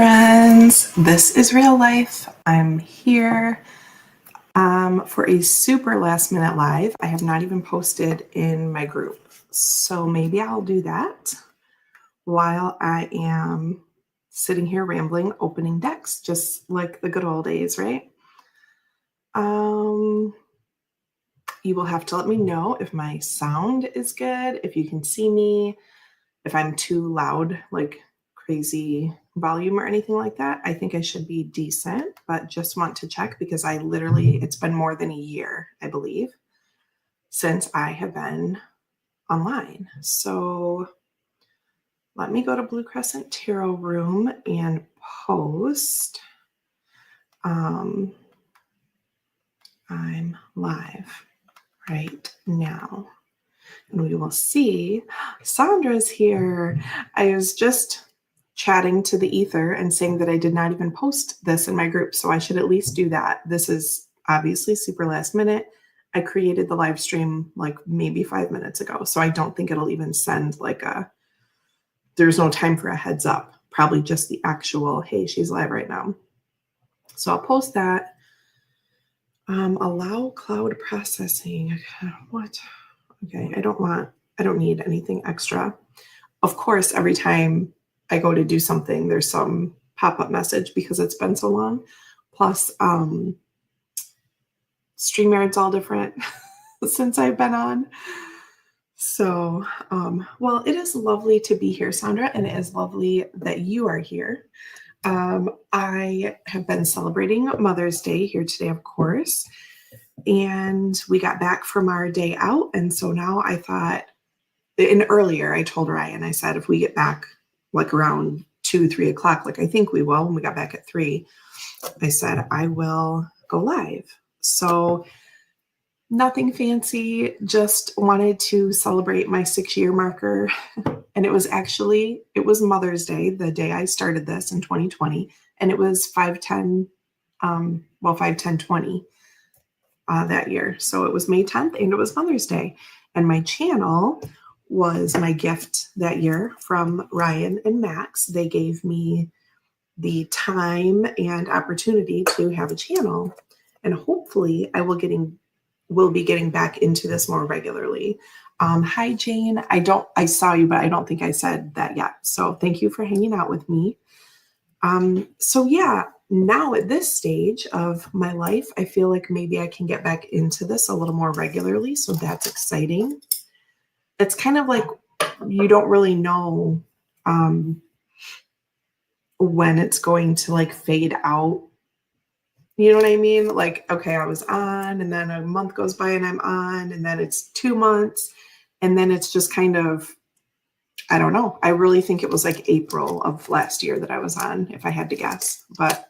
friends. This is real life. I'm here for a super last minute live. I have not even posted in my group. So maybe I'll do that while I am sitting here rambling, opening decks, just like the good old days, right? You will have to let me know if my sound is good, if you can see me, if I'm too loud, like crazy volume or anything like that. I think I should be decent, but just want to check because it's been more than a year, I believe, since I have been online. So let me go to Blue Crescent Tarot Room and post. I'm live right now. And we will see. Sandra's here. I was just chatting to the ether and saying that I did not even post this in my group, so I should at least do that. This is obviously super last minute. I created the live stream like maybe 5 minutes ago, so I don't think it'll even send there's no time for a heads up. Probably just the actual, hey, she's live right now. So I'll post that. Allow cloud processing. What? Okay, I don't need anything extra. Of course, every time I go to do something, there's some pop-up message because it's been so long. Plus, StreamYard's all different since I've been on. So, well, it is lovely to be here, Sandra, and it is lovely that you are here. I have been celebrating Mother's Day here today, of course. And we got back from our day out. And so now I thought, and earlier I told Ryan, I said, if we get back like around 2-3 o'clock, like I think we will, when we got back at 3, I said, I will go live. So nothing fancy, just wanted to celebrate my 6-year marker. And it was Mother's Day, the day I started this in 2020. And it was 5/10/20. That year. So it was May 10th and it was Mother's Day. And my channel was my gift that year from Ryan and Max. They gave me the time and opportunity to have a channel. And hopefully I will be getting back into this more regularly. Hi, Jane. I saw you, but I don't think I said that yet. So thank you for hanging out with me. So yeah, now at this stage of my life, I feel like maybe I can get back into this a little more regularly. So that's exciting. It's kind of like you don't really know when it's going to like fade out. You know what I mean? Like, okay, I was on and then a month goes by and I'm on and then it's 2 months and then it's just kind of, I don't know. I really think it was like April of last year that I was on, if I had to guess, but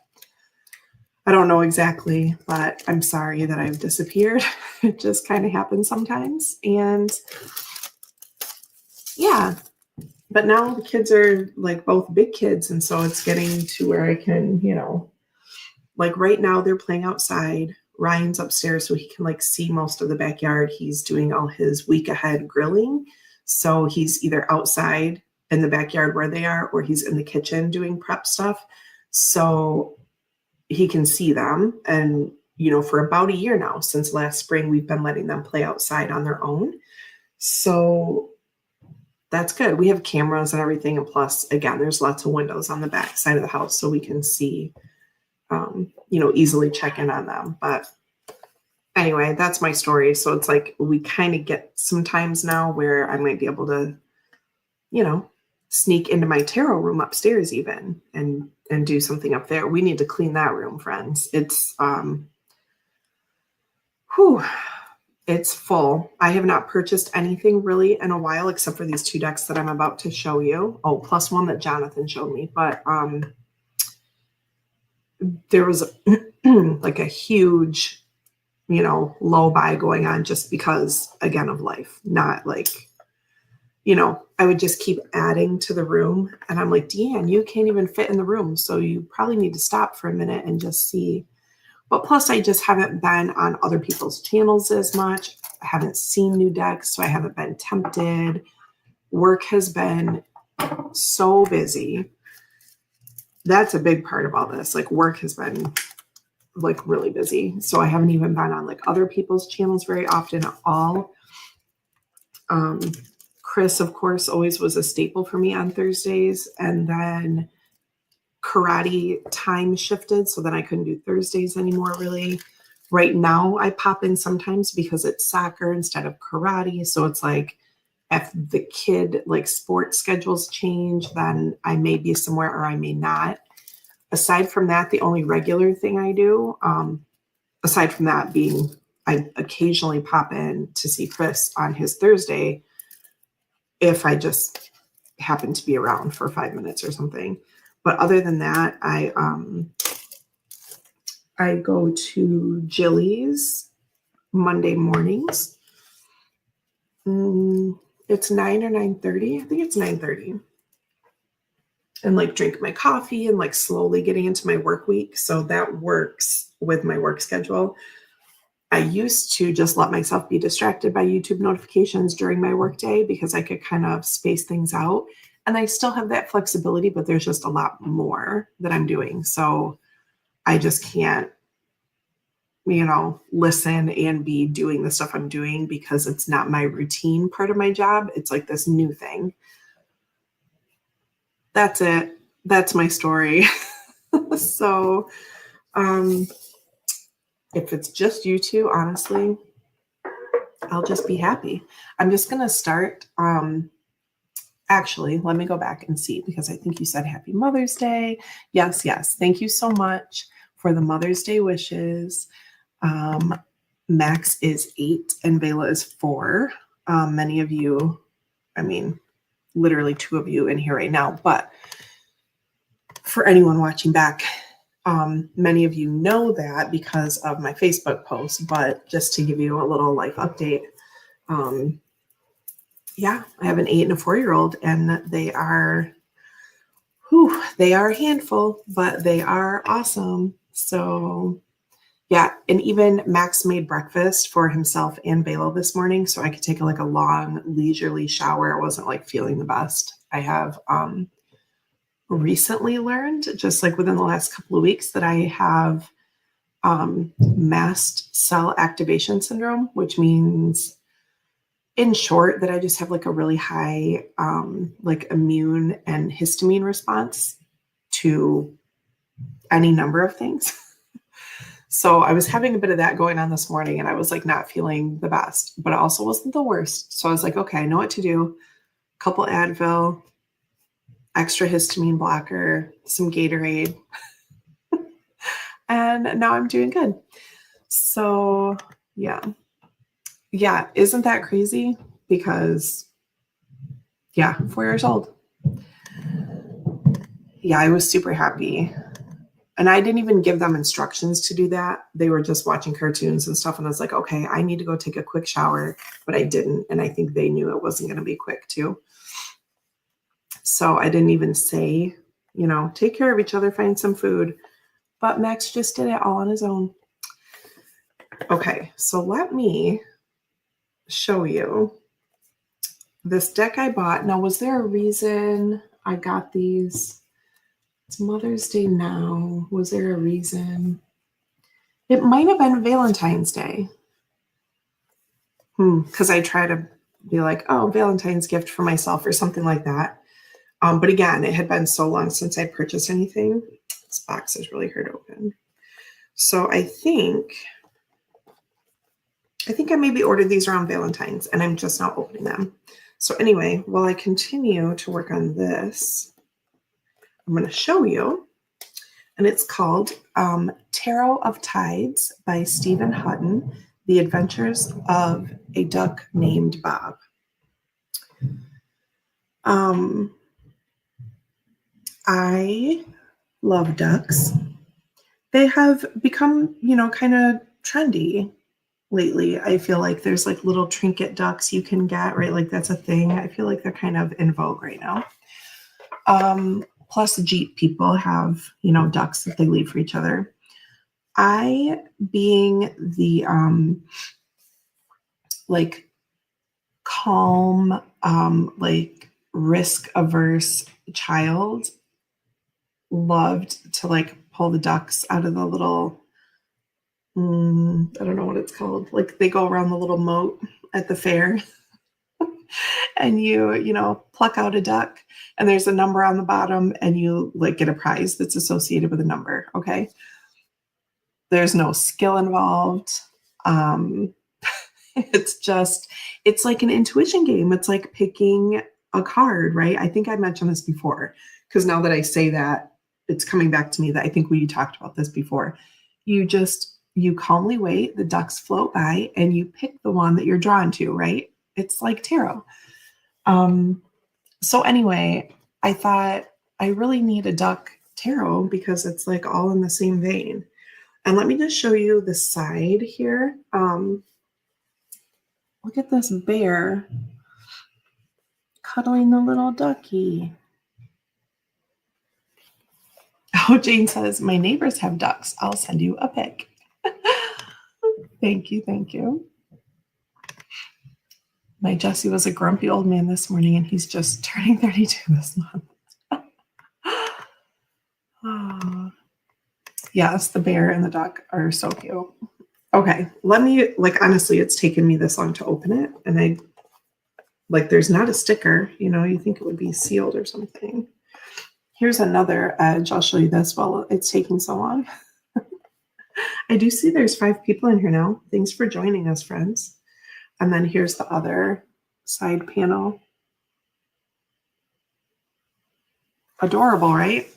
I don't know exactly, but I'm sorry that I've disappeared. It just kind of happens sometimes. And yeah, but now the kids are like both big kids. And so it's getting to where I can, like right now they're playing outside. Ryan's upstairs so he can like see most of the backyard. He's doing all his week ahead grilling. So he's either outside in the backyard where they are, or he's in the kitchen doing prep stuff. So he can see them. And, for about a year now, since last spring, we've been letting them play outside on their own. So that's good. We have cameras and everything. And plus, again, there's lots of windows on the back side of the house so we can see, easily check in on them. But anyway, that's my story. So it's like we kind of get some times now where I might be able to, sneak into my tarot room upstairs even and do something up there. We need to clean that room, friends. It's it's full. I have not purchased anything really in a while except for these 2 decks that I'm about to show you. Oh, plus one that Jonathan showed me. But there was like a huge, low buy going on just because, again, of life. Not like, I would just keep adding to the room. And I'm like, Deanne, you can't even fit in the room. So you probably need to stop for a minute and just see. But plus, I just haven't been on other people's channels as much. I haven't seen new decks, so I haven't been tempted. Work has been so busy. that's a big part of all this. Like work has been like really busy. So I haven't even been on like other people's channels very often at all. Chris, of course, always was a staple for me on Thursdays. And then karate time shifted. So then I couldn't do Thursdays anymore, really. Right now, I pop in sometimes because it's soccer instead of karate. So it's like if the kid like sports schedules change, then I may be somewhere or I may not. Aside from that, the only regular thing I do, aside from that being I occasionally pop in to see Chris on his Thursday if I just happen to be around for 5 minutes or something. But other than that, I go to Jilly's Monday mornings. It's 9 or 9:30. I think it's 9:30. And like drink my coffee and like slowly getting into my work week. So that works with my work schedule. I used to just let myself be distracted by YouTube notifications during my workday because I could kind of space things out. And I still have that flexibility, but there's just a lot more that I'm doing. So I just can't, listen and be doing the stuff I'm doing because it's not my routine part of my job. It's like this new thing. That's it. That's my story. So, if it's just you two, honestly, I'll just be happy. I'm just going to start. Actually, let me go back and see because I think you said Happy Mother's Day. Yes. Thank you so much for the Mother's Day wishes. Max is 8 and Bela is 4. Many of you, literally 2 of you in here right now, but for anyone watching back, many of you know that because of my Facebook post, but just to give you a little life update, I have an 8 and a 4-year-old, and they are a handful, but they are awesome. So yeah, and even Max made breakfast for himself and Bela this morning, so I could take a long leisurely shower. I wasn't feeling the best. I have recently learned, just within the last couple of weeks, that I have mast cell activation syndrome, which means, in short, that I just have a really high immune and histamine response to any number of things. So I was having a bit of that going on this morning, and I was not feeling the best, but it also wasn't the worst. So I was okay, I know what to do. A couple Advil, extra histamine blocker, some Gatorade, and now I'm doing good. So yeah, isn't that crazy? Because 4 years old. Yeah, I was super happy. And I didn't even give them instructions to do that. They were just watching cartoons and stuff. And I was like, okay, I need to go take a quick shower, but I didn't. And I think they knew it wasn't going to be quick too. So I didn't even say, take care of each other, find some food. But Max just did it all on his own. Okay, so let me show you this deck I bought. Now, was there a reason I got these? It's Mother's Day now. Was there a reason? It might have been Valentine's Day. Because I try to be Valentine's gift for myself or something like that. But again, it had been so long since I purchased anything. This box is really hard to open. So I think I maybe ordered these around Valentine's, and I'm just not opening them. So anyway, while I continue to work on this, I'm going to show you, and it's called Tarot of Tides by Stephen Hutton, The Adventures of a Duck Named Bob. I love ducks. They have become, kind of trendy lately. I feel like there's little trinket ducks you can get, right? That's a thing. I feel like they're kind of in vogue right now. Plus Jeep people have, ducks that they leave for each other. I, being the calm, risk averse child, loved to like pull the ducks out of the little, I don't know what it's called. Like they go around the little moat at the fair and you pluck out a duck and there's a number on the bottom and you like get a prize that's associated with a number. Okay. There's no skill involved. It's like an intuition game. It's like picking a card, right? I think I mentioned this before because now that I say that, it's coming back to me that I think we talked about this before. You calmly wait, the ducks float by, and you pick the one that you're drawn to, right? It's like tarot. So anyway, I thought I really need a duck tarot because it's like all in the same vein. And let me just show you the side here. Look at this bear cuddling the little ducky. Oh, Jane says, my neighbors have ducks. I'll send you a pic. Thank you. Thank you. My Jesse was a grumpy old man this morning, and he's just turning 32 this month. Oh. Yes, the bear and the duck are so cute. Okay, let me, like, honestly, it's taken me this long to open it, and there's not a sticker, you think it would be sealed or something. Here's another edge. I'll show you this while it's taking so long. I do see there's 5 people in here now. Thanks for joining us, friends. And then here's the other side panel. Adorable, right?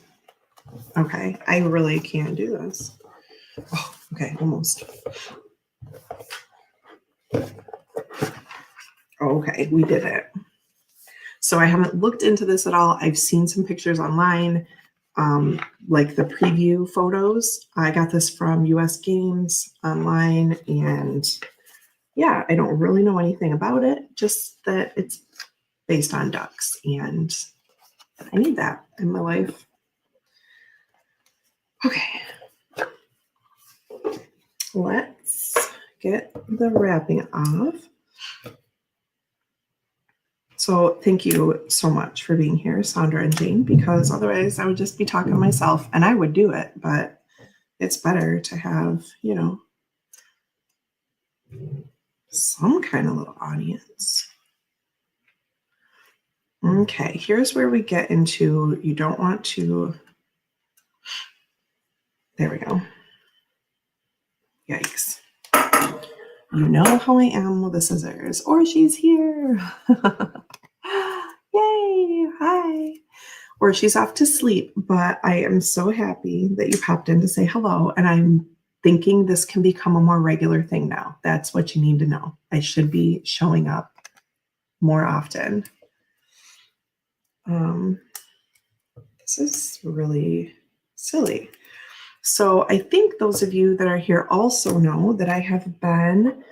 Okay, I really can't do this. Oh, okay, almost. Okay, we did it. So I haven't looked into this at all. I've seen some pictures online, like the preview photos. I got this from US Games online, and yeah, I don't really know anything about it, just that it's based on ducks, and I need that in my life. Okay. Let's get the wrapping off. So thank you so much for being here, Sandra and Jane, because otherwise I would just be talking to myself, and I would do it, but it's better to have, some kind of little audience. Okay, here's where we get into, you don't want to, there we go. Yikes. You know how I am with the scissors, or she's here. Yay, hi. Or she's off to sleep, but I am so happy that you popped in to say hello, and I'm thinking this can become a more regular thing now. That's what you need to know. I should be showing up more often. This is really silly. So I think those of you that are here also know that I have been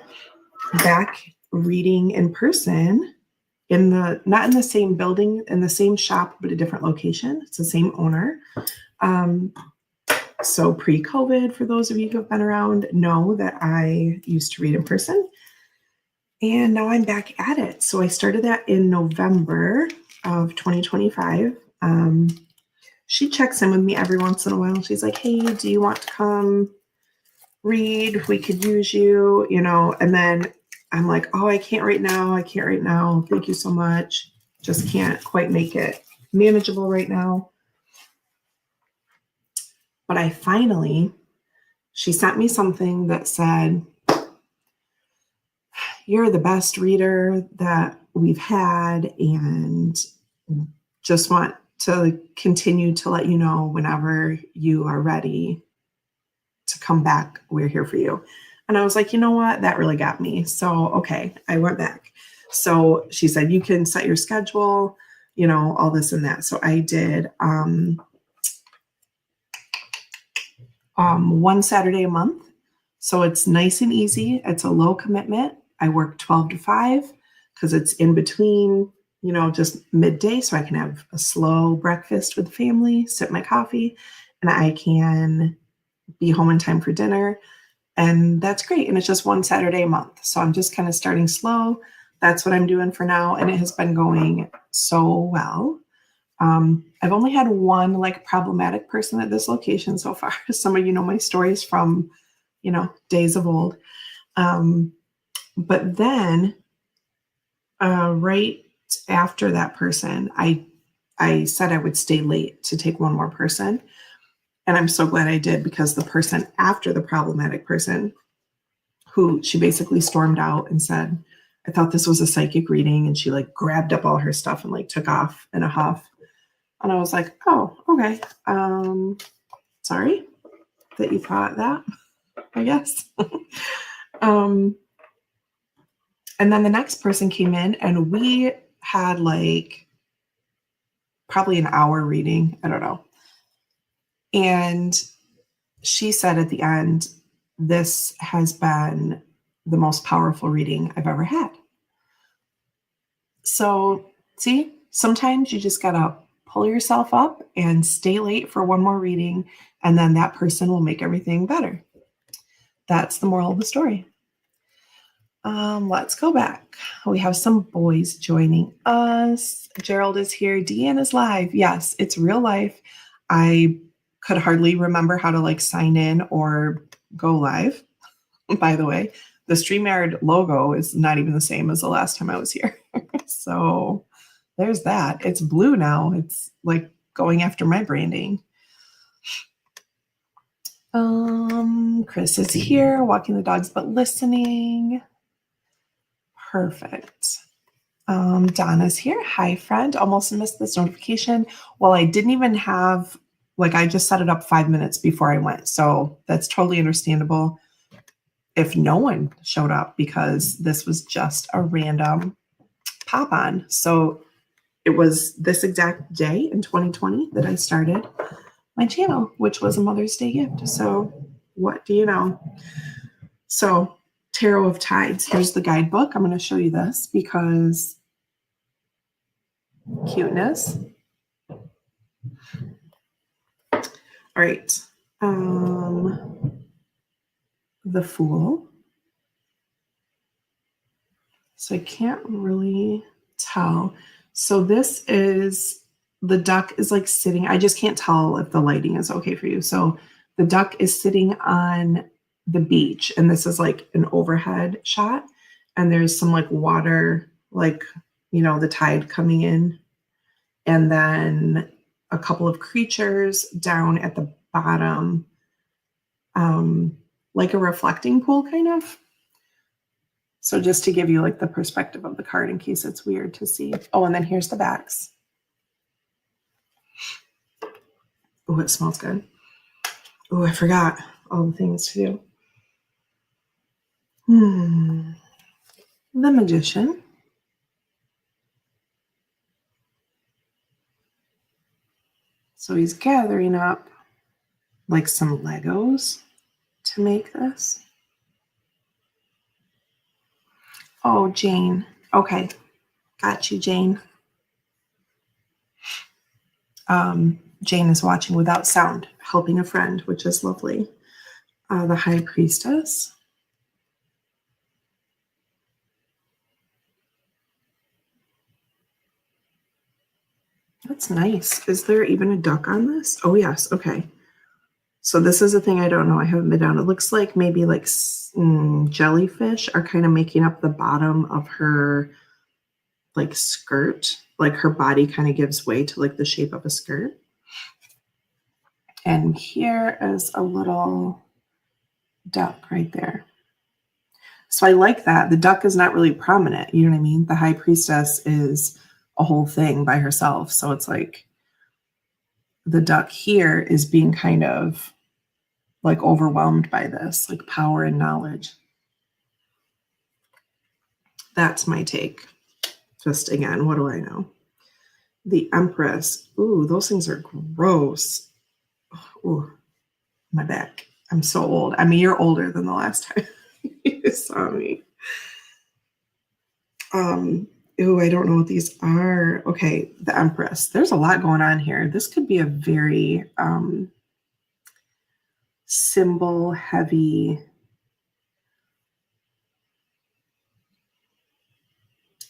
back reading in person not in the same building, in the same shop, but a different location. It's the same owner. So pre-COVID, for those of you who have been around, know that I used to read in person. And now I'm back at it. So I started that in November of 2025. She checks in with me every once in a while. She's like, hey, do you want to come read? We could use you, and then I'm like, oh, I can't right now. Thank you so much. Just can't quite make it manageable right now. But she sent me something that said, you're the best reader that we've had, and just want to continue to let you know whenever you are ready to come back, we're here for you. And I was like, you know what? That really got me. So, okay, I went back. So she said, you can set your schedule, all this and that. So I did one Saturday a month. So it's nice and easy. It's a low commitment. I work 12 to 5 because it's in between, just midday. So I can have a slow breakfast with the family, sip my coffee, and I can be home in time for dinner. And that's great. And it's just one Saturday a month. So I'm just kind of starting slow. That's what I'm doing for now. And it has been going so well. I've only had one like problematic person at this location so far. Some of you know my stories from, days of old. But then right after that person, I said I would stay late to take one more person. And I'm so glad I did, because the person after the problematic person, who she basically stormed out and said, I thought this was a psychic reading. And she like grabbed up all her stuff and like took off in a huff. And I was like, oh, okay. Sorry that you thought that, I guess. And then the next person came in and we had like probably an hour reading. I don't know. And she said at the end, this has been the most powerful reading I've ever had. So, see, sometimes you just got to pull yourself up and stay late for one more reading, and then that person will make everything better. That's the moral of the story. Let's go back. We have some boys joining us. Gerald is here. Deanne is live. Yes, it's real life. I could hardly remember how to like sign in or go live. By the way, the StreamYard logo is not even the same as the last time I was here. So there's that. It's blue now. It's like going after my branding. Chris is here, walking the dogs but listening. Perfect. Donna's here. Hi, friend. Almost missed this notification. Well, I didn't even have, like, I just set it up 5 minutes before I went. So that's totally understandable if no one showed up, because this was just a random pop on. So it was this exact day in 2020 that I started my channel, which was a Mother's Day gift. So what do you know? So Tarot of Tides. Here's the guidebook. I'm going to show you this because cuteness. All right. The Fool. So I can't really tell. So this is, the duck is like sitting, I just can't tell if the lighting is okay for you. So the duck is sitting on the beach, and this is like an overhead shot, and there's some like water, like, the tide coming in, and then a couple of creatures down at the bottom, like a reflecting pool kind of. So just to give you like the perspective of the card in case it's weird to see. Oh, and then here's the backs. Oh, it smells good. Oh, I forgot all the things to do. The Magician. So he's gathering up like some Legos to make this. Oh, Jane. Okay. Got you, Jane. Jane is watching without sound, helping a friend, which is lovely. The High Priestess. That's nice. Is there even a duck on this? Oh, yes. Okay. So this is a thing I don't know. I haven't been down. It looks like maybe like jellyfish are kind of making up the bottom of her like skirt. Like her body kind of gives way to like the shape of a skirt. And here is a little duck right there. So I like that. The duck is not really prominent. You know what I mean? The High Priestess is a whole thing by herself. So it's like the duck here is being kind of like overwhelmed by this, like power and knowledge. That's my take. Just again, what do I know? The Empress. Ooh, those things are gross. Ooh, my back. I'm so old. I'm a year older than the last time you saw me. Ooh, I don't know what these are. Okay, the Empress. There's a lot going on here. This could be a very symbol heavy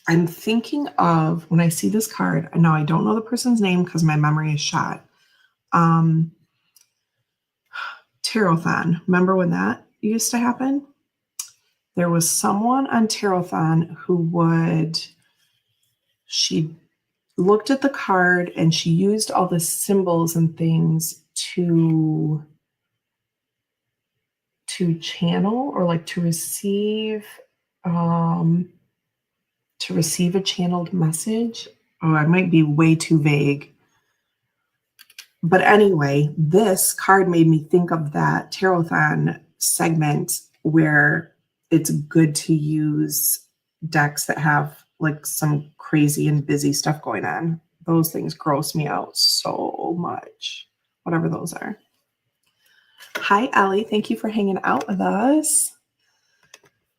I'm thinking of when I see this card, and now I don't know the person's name because my memory is shot. Tarot-thon. Remember when that used to happen? There was someone on Tarot-thon she looked at the card and she used all the symbols and things to channel or like to receive a channeled message. Oh, I might be way too vague. But anyway, this card made me think of that Tarot-thon segment where it's good to use decks that have like some crazy and busy stuff going on. Those things gross me out so much, whatever those are. Hi, Ellie. Thank you for hanging out with us.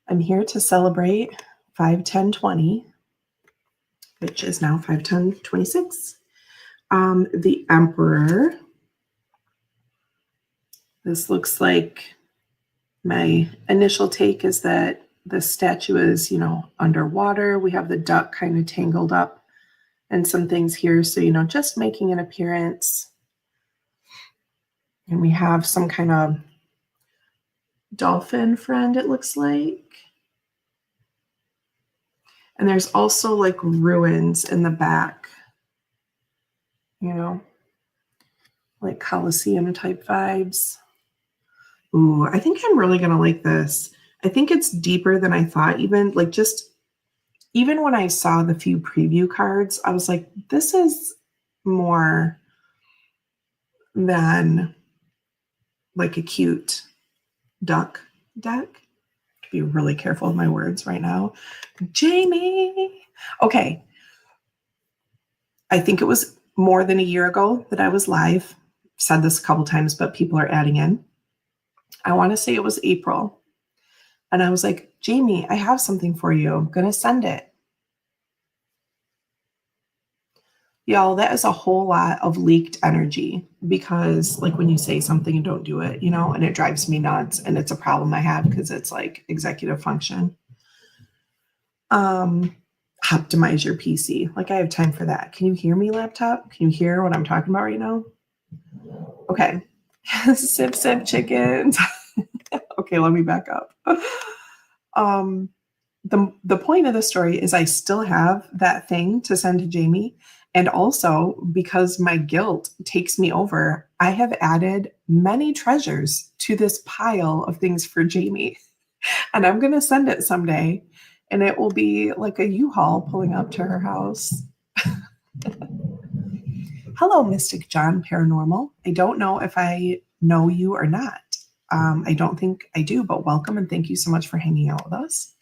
I'm here to celebrate 5/10/20, which is now 5/10/26. The Emperor. This looks like my initial take is that the statue is, underwater. We have the duck kind of tangled up and some things here. So, just making an appearance. And we have some kind of dolphin friend, it looks like. And there's also like ruins in the back, like Colosseum type vibes. Ooh, I think I'm really going to like this. I think it's deeper than I thought, even when I saw the few preview cards, I was like, this is more than like a cute duck deck. Be really careful with my words right now. Jamie. Okay. I think it was more than a year ago that I was live. I've said this a couple times, but people are adding in. I want to say it was April. And I was like, Jamie, I have something for you. I'm going to send it. Y'all, that is a whole lot of leaked energy because like when you say something and don't do it, and it drives me nuts and it's a problem I have because it's like executive function. Optimize your PC. Like I have time for that. Can you hear me, laptop? Can you hear what I'm talking about right now? Okay. Sip, sip, chickens. Okay, let me back up. The point of the story is I still have that thing to send to Jamie. And also because my guilt takes me over, I have added many treasures to this pile of things for Jamie. And I'm going to send it someday. And it will be like a U-Haul pulling up to her house. Hello, Mystic John Paranormal. I don't know if I know you or not. I don't think I do, but welcome and thank you so much for hanging out with us.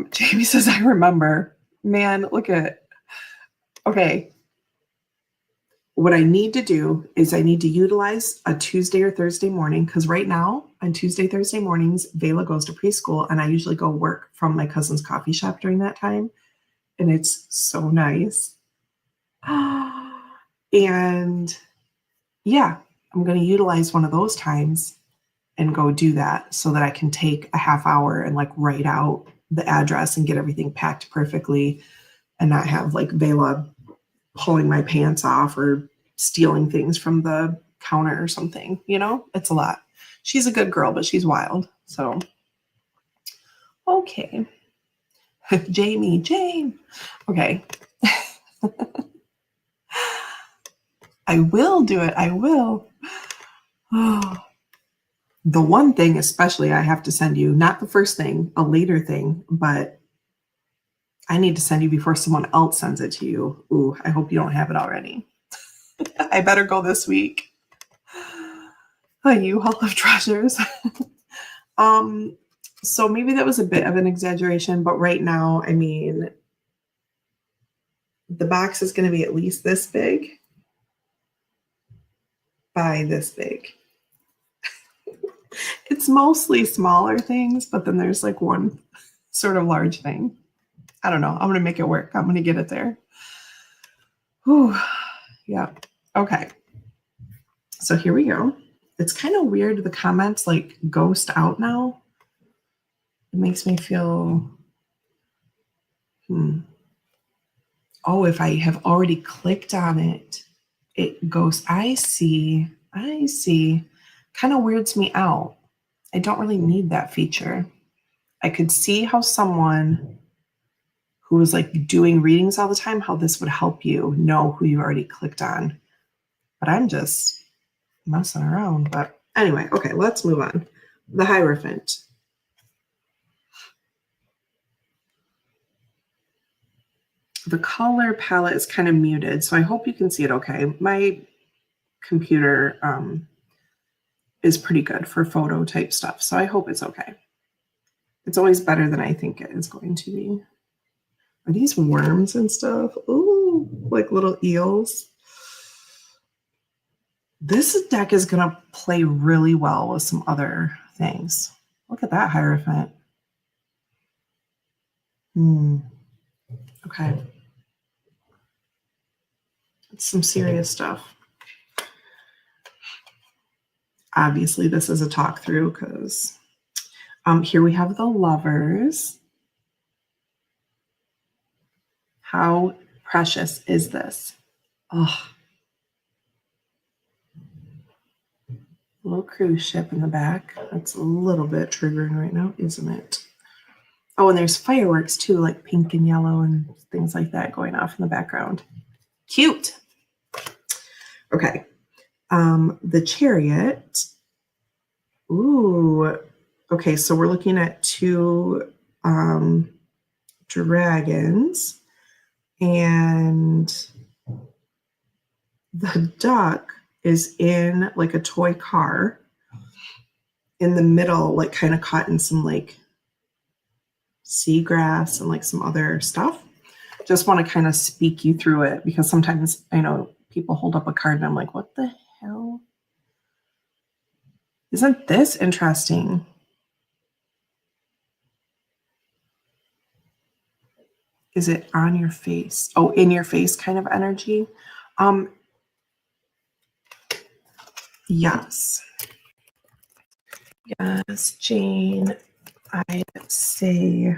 Jamie says, I remember. Man, look at. Okay. What I need to do is I need to utilize a Tuesday or Thursday morning because right now on Tuesday, Thursday mornings, Vela goes to preschool and I usually go work from my cousin's coffee shop during that time. And it's so nice. And yeah, I'm going to utilize one of those times and go do that so that I can take a half hour and like write out the address and get everything packed perfectly and not have like Vela pulling my pants off or stealing things from the counter or something, it's a lot. She's a good girl, but she's wild. So, okay. Jane. Okay. I will do it. I will. Oh. The one thing, especially I have to send you, not the first thing, a later thing, but I need to send you before someone else sends it to you. Ooh, I hope you don't have it already. I better go this week. A U-Haul of treasures. So maybe that was a bit of an exaggeration, but right now, I mean, the box is going to be at least this big by this big. It's mostly smaller things, but then there's like one sort of large thing. I don't know. I'm going to make it work. I'm going to get it there. Whew. Yeah. Okay. So here we go. It's kind of weird. The comments like ghost out now. It makes me feel Oh, if I have already clicked on it, it goes, I see. Kind of weirds me out. I don't really need that feature. I could see how someone who was like doing readings all the time, how this would help you know who you already clicked on. But I'm just messing around. But anyway, okay, let's move on. The Hierophant. The color palette is kind of muted, so I hope you can see it okay. My computer is pretty good for photo type stuff, so I hope it's okay. It's always better than I think it is going to be. Are these worms and stuff? Ooh, like little eels. This deck is going to play really well with some other things. Look at that Hierophant. Okay. It's some serious stuff. Obviously, this is a talk through because here we have the Lovers. How precious is this? Oh, little cruise ship in the back. That's a little bit triggering right now, isn't it? Oh, and there's fireworks too, like pink and yellow and things like that going off in the background. Cute. Okay. The Chariot. Ooh. Okay, so we're looking at two dragons, and the duck is in like a toy car in the middle, like kind of caught in some like seagrass and like some other stuff. Just want to kind of speak you through it because sometimes I know people hold up a card and I'm like, what the hell? Isn't this interesting? Is it on your face? Oh, in your face kind of energy? Yes. Yes, Jane, I'd say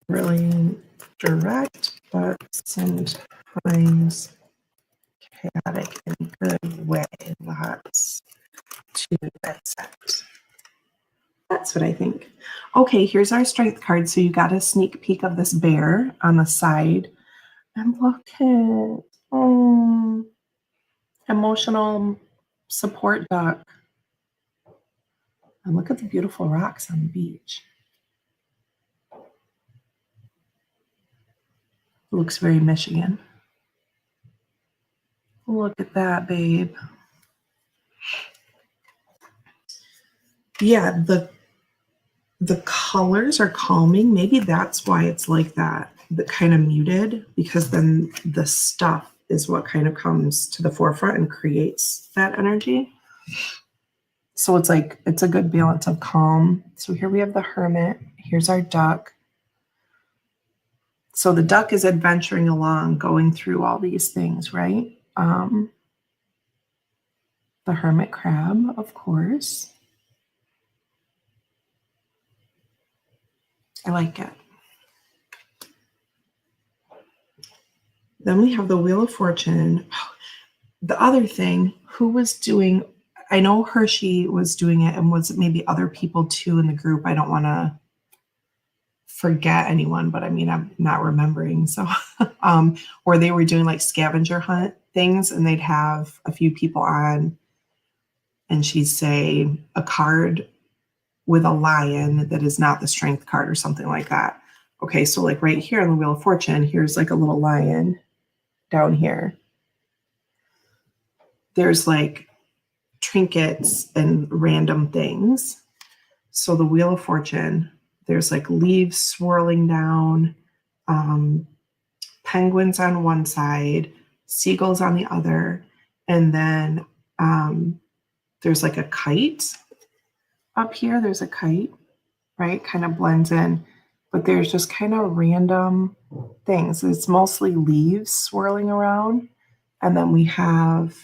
really direct, but sometimes chaotic in a good way. Lots to dissect. That's what I think. Okay, here's our strength card. So you got a sneak peek of this bear on the side. And look at emotional support duck. And look at the beautiful rocks on the beach. It looks very Michigan. Look at that, babe. Yeah, the colors are calming. Maybe that's why it's like that, the kind of muted, because then the stuff is what kind of comes to the forefront and creates that energy. So it's like, it's a good balance of calm. So here we have the Hermit. Here's our duck. So the duck is adventuring along, going through all these things, right? The hermit crab, of course. I like it. Then we have the Wheel of Fortune. The other thing, who was doing, I know Hershey was doing it, and was it maybe other people too in the group? I don't want to forget anyone, but I mean, I'm not remembering. So, or they were doing like scavenger hunt things, and they'd have a few people on, and she'd say a card with a lion that is not the strength card or something like that. Okay, so like right here on the Wheel of Fortune, here's like a little lion down here. There's like trinkets and random things. So the Wheel of Fortune, there's like leaves swirling down, penguins on one side, seagulls on the other, and then there's like a kite up here. There's a kite, right? Kind of blends in, but there's just kind of random things. It's mostly leaves swirling around. And then we have,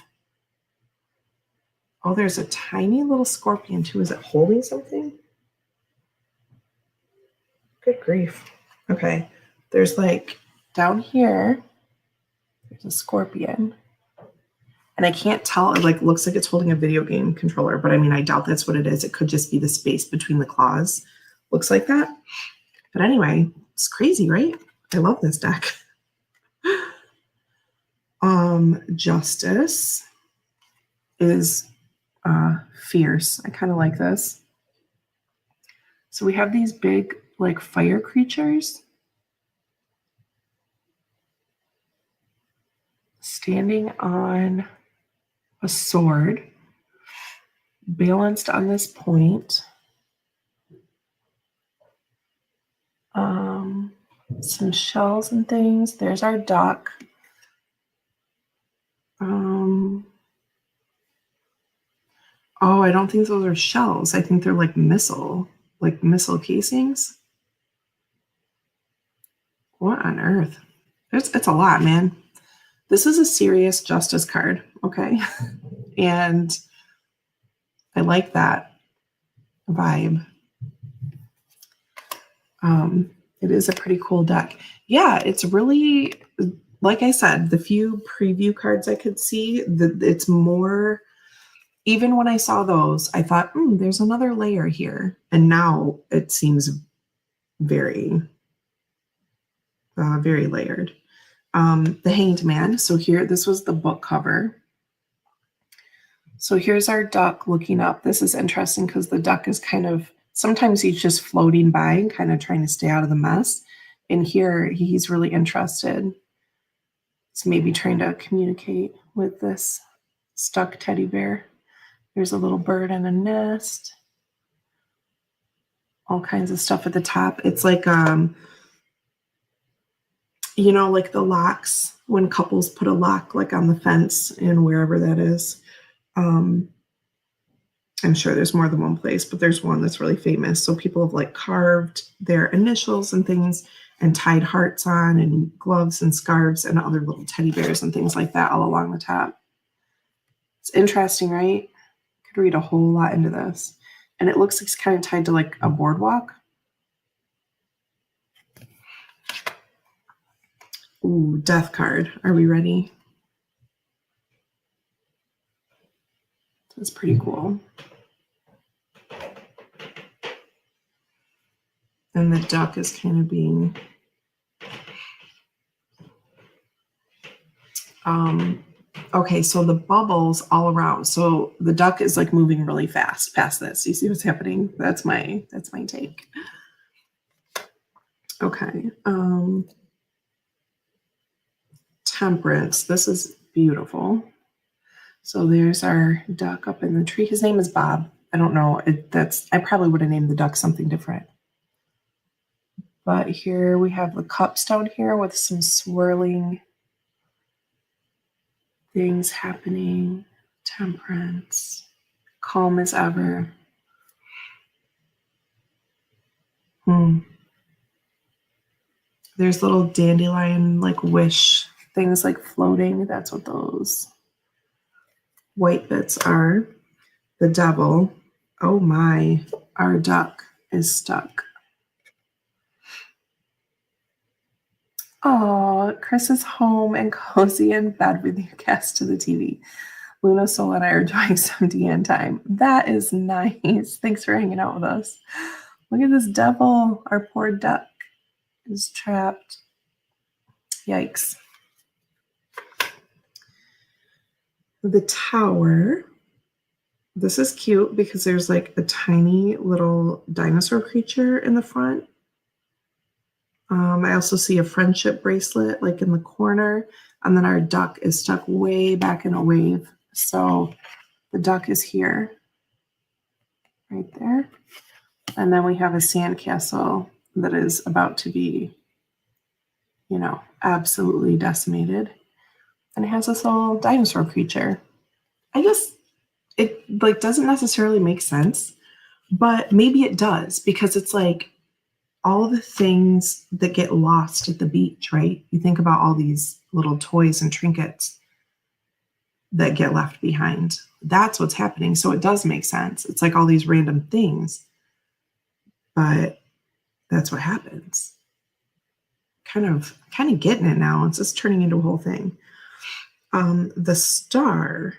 oh, there's a tiny little scorpion too. Is it holding something? Good grief. Okay. There's like down here, there's a scorpion. And I can't tell, it like looks like it's holding a video game controller, but I mean, I doubt that's what it is. It could just be the space between the claws. Looks like that. But anyway, it's crazy, right? I love this deck. Justice is fierce. I kind of like this. So we have these big like fire creatures standing on a sword, balanced on this point. Some shells and things. There's our duck. Oh, I don't think those are shells. I think they're like missile casings. What on earth? It's a lot, man. This is a serious justice card, okay? And I like that vibe. It is a pretty cool deck. Yeah, it's really, like I said, the few preview cards I could see, it's more, even when I saw those, I thought, there's another layer here. And now it seems very, very layered. The Hanged Man. So here, this was the book cover. So here's our duck looking up. This is interesting because the duck is kind of, sometimes he's just floating by and kind of trying to stay out of the mess. And here he's really interested. He's maybe trying to communicate with this stuck teddy bear. There's a little bird in a nest. All kinds of stuff at the top. It's like, you know, like the locks, when couples put a lock like on the fence and wherever that is. I'm sure there's more than one place, but there's one that's really famous. So people have like carved their initials and things and tied hearts on and gloves and scarves and other little teddy bears and things like that all along the top. It's interesting, right? Could read a whole lot into this. And it looks like it's kind of tied to like a boardwalk. Ooh, death card. Are we ready? That's pretty cool. And the duck is kind of being okay, so the bubbles all around. So the duck is like moving really fast past this. You see what's happening? That's my take. Okay. Temperance. This is beautiful. So there's our duck up in the tree. His name is Bob. I don't know. I probably would have named the duck something different. But here we have the cups down here with some swirling things happening. Temperance. Calm as ever. There's little dandelion like wish things like floating. That's what those white bits are. The devil. Oh my, our duck is stuck. Oh, Chris is home and cozy in bed with you cast to the TV. Luna, Soul, and I are enjoying some DN time. That is nice. Thanks for hanging out with us. Look at this devil. Our poor duck is trapped. Yikes. The tower. This is cute because there's like a tiny little dinosaur creature in the front. I also see a friendship bracelet like in the corner. And then our duck is stuck way back in a wave. So the duck is here, right there. And then we have a sandcastle that is about to be, you know, absolutely decimated. And it has this little dinosaur creature. I guess it like doesn't necessarily make sense, but maybe it does because it's like all the things that get lost at the beach, right? You think about all these little toys and trinkets that get left behind. That's what's happening. So it does make sense. It's like all these random things, but that's what happens. Kind of getting it now. It's just turning into a whole thing. The star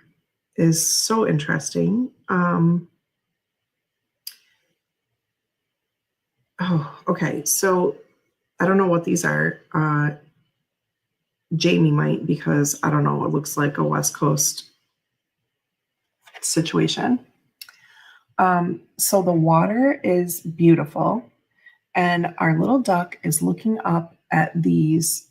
is so interesting. Okay. So I don't know what these are. Jamie might, because I don't know. It looks like a West Coast situation. So the water is beautiful, and our little duck is looking up at these,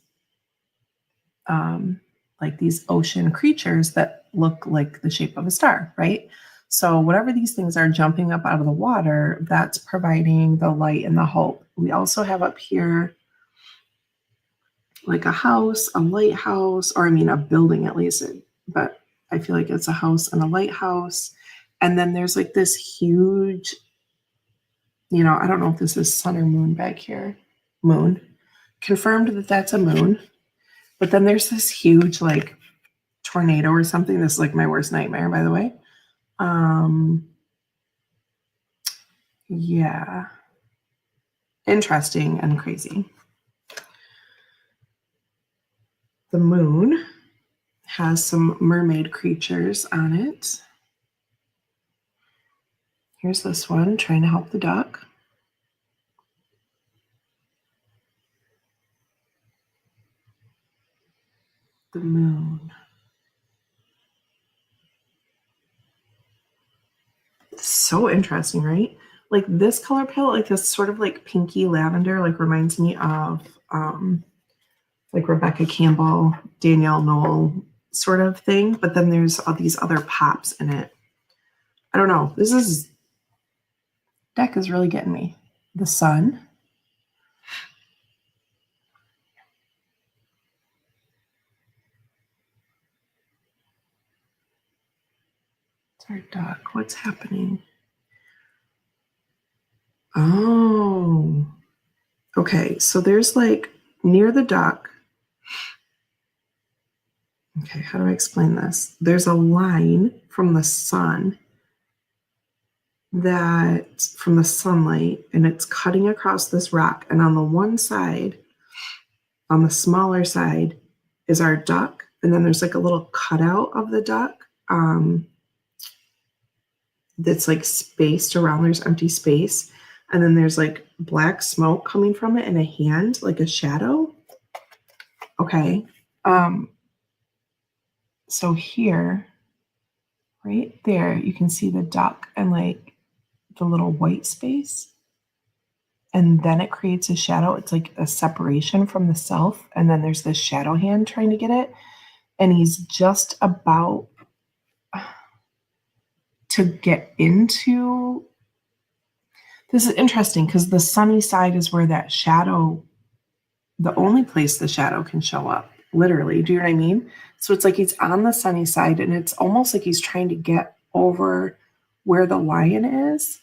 like these ocean creatures that look like the shape of a star, right? So whatever these things are jumping up out of the water, that's providing the light and the hope. We also have up here like a house, a lighthouse, or I mean a building at least, but I feel like it's a house and a lighthouse. And then there's like this huge, I don't know if this is sun or moon back here. Moon. Confirmed that that's a moon. But then there's this huge like tornado or something. This is like my worst nightmare, by the way. Yeah. Interesting and crazy. The moon has some mermaid creatures on it. Here's this one trying to help the duck. The moon. It's so interesting, right? Like this color palette, like this sort of like pinky lavender, like reminds me of like Rebecca Campbell, Danielle Knoll sort of thing. But then there's all these other pops in it. I don't know. This deck is really getting me. The sun. It's our duck. What's happening? Oh. Okay, so there's like near the duck. Okay, how do I explain this? There's a line from the sun from the sunlight, and it's cutting across this rock. And on the one side, on the smaller side, is our duck. And then there's like a little cutout of the duck that's like spaced around. There's empty space. And then there's like black smoke coming from it and a hand, like a shadow. Okay. So here, right there, you can see the duck and like the little white space. And then it creates a shadow. It's like a separation from the self. And then there's this shadow hand trying to get it. And he's just about to get into. This is interesting because the sunny side is where that shadow, the only place the shadow can show up, literally. Do you know what I mean? So it's like he's on the sunny side, and it's almost like he's trying to get over where the lion is.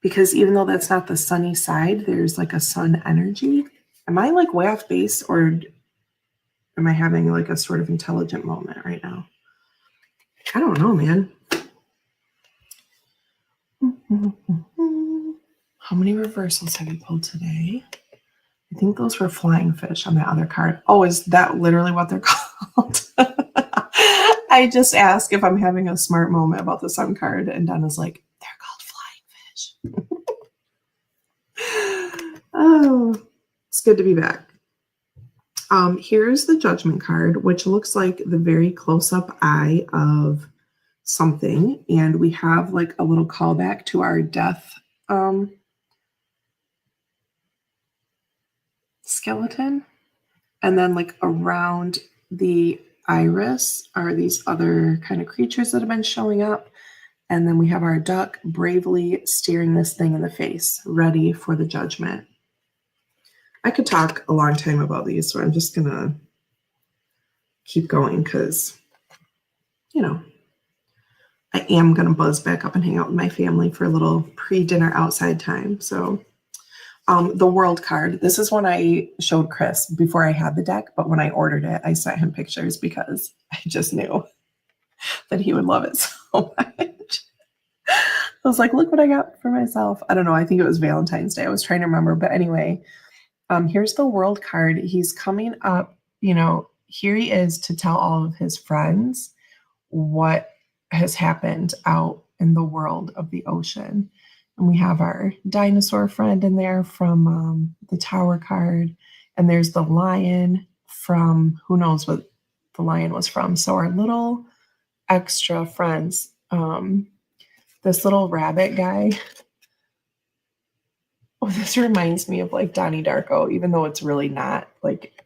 Because even though that's not the sunny side, there's like a sun energy. Am I like way off base, or am I having like a sort of intelligent moment right now? I don't know, man. How many reversals have you pulled today? I think those were flying fish on the other card. Oh, is that literally what they're called? I just asked if I'm having a smart moment about the sun card, and Donna's like, they're called flying fish. Oh, it's good to be back. Here's the Judgment card, which looks like the very close-up eye of something, and we have like a little callback to our death skeleton, and then like around the iris are these other kind of creatures that have been showing up, and then we have our duck bravely staring this thing in the face, ready for the judgment. I could talk a long time about these, so I'm just gonna keep going because, I am gonna buzz back up and hang out with my family for a little pre-dinner outside time. So the World card. This is one I showed Chris before I had the deck, but when I ordered it, I sent him pictures because I just knew that he would love it so much. was like, look what I got for myself. I don't know. I think it was Valentine's Day. I was trying to remember. But anyway, here's the world card. He's coming up, here he is to tell all of his friends what has happened out in the world of the ocean. And we have our dinosaur friend in there from the Tower card. And there's the lion from, who knows what the lion was from. So our little extra friends, this little rabbit guy. Oh, this reminds me of like Donnie Darko, even though it's really not. Like,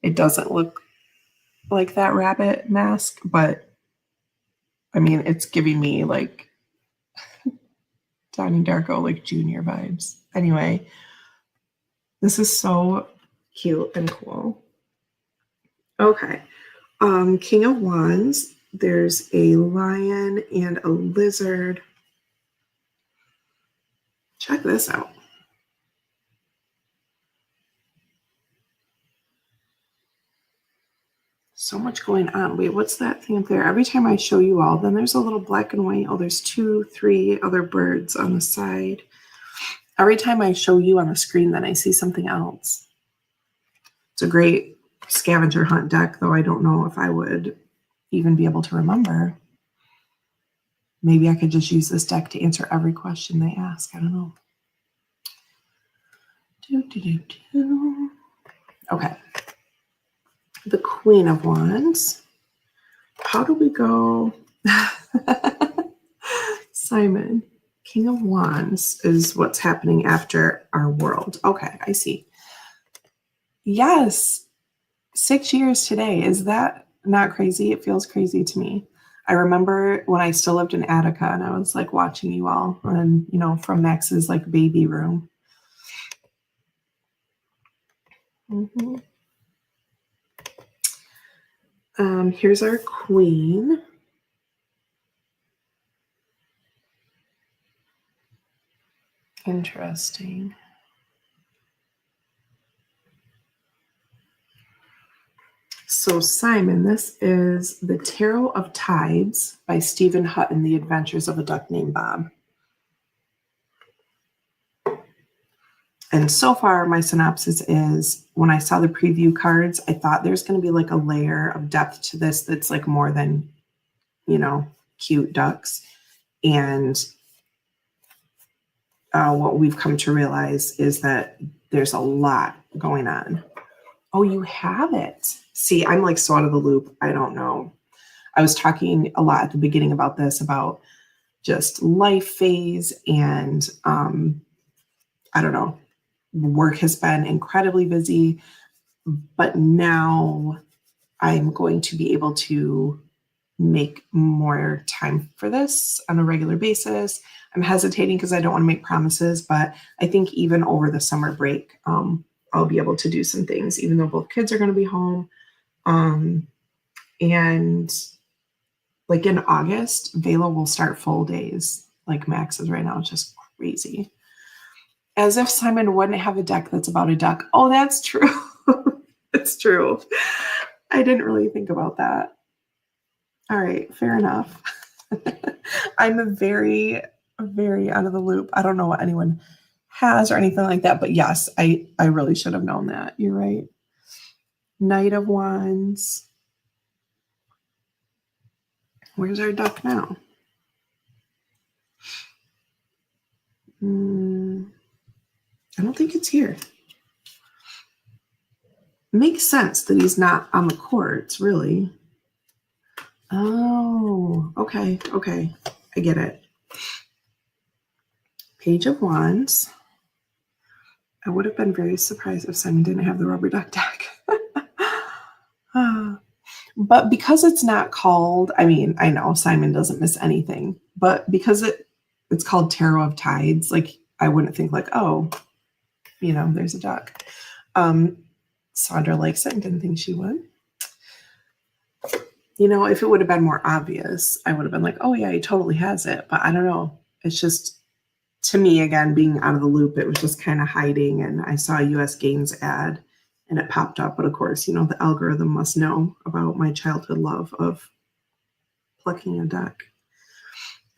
it doesn't look like that rabbit mask, but I mean, it's giving me like Donnie Darko, like junior vibes. Anyway, this is so cute and cool. Okay. King of Wands. There's a lion and a lizard. Check this out. So much going on. Wait, what's that thing up there? Every time I show you all, then there's a little black and white. Oh, there's 2, 3 other birds on the side. Every time I show you on the screen, then I see something else. It's a great scavenger hunt deck, though I don't know if I would even be able to remember. Maybe I could just use this deck to answer every question they ask. I don't know. Okay. The Queen of Wands. How do we go? Simon, King of Wands is what's happening after our world. Okay, I see. Yes, 6 years today. Is that not crazy? It feels crazy to me. I remember when I still lived in Attica and I was like watching you all and, from Max's like baby room. Here's our queen. Interesting. So Simon, this is The Tarot of Tides by Stephen Hutton, The Adventures of a Duck Named Bob. And so far, my synopsis is, when I saw the preview cards, I thought there's going to be like a layer of depth to this that's like more than, cute ducks. And what we've come to realize is that there's a lot going on. Oh, you have it. See, I'm like so out of the loop. I don't know. I was talking a lot at the beginning about this, about just life phase, and I don't know. Work has been incredibly busy, but now I'm going to be able to make more time for this on a regular basis. I'm hesitating because I don't want to make promises, but I think even over the summer break, I'll be able to do some things, even though both kids are going to be home. And like in August, Vela will start full days like Max is right now. It's just crazy. As if Simon wouldn't have a deck that's about a duck. Oh, that's true. It's true. I didn't really think about that. All right, fair enough. I'm very, very out of the loop. I don't know what anyone has or anything like that, but yes, I really should have known that. You're right. Knight of Wands. Where's our duck now? I don't think it's here. Makes sense that he's not on the courts, really. Oh, okay. I get it. Page of Wands. I would have been very surprised if Simon didn't have the rubber duck deck. But because it's not called, I know Simon doesn't miss anything, but because it's called Tarot of Tides, like I wouldn't think like, oh, there's a duck. Sandra likes it and didn't think she would. If it would have been more obvious, I would have been like, oh yeah, he totally has it. But I don't know. It's just, to me, again, being out of the loop, it was just kind of hiding. And I saw a US Games ad and it popped up. But of course, the algorithm must know about my childhood love of plucking a duck.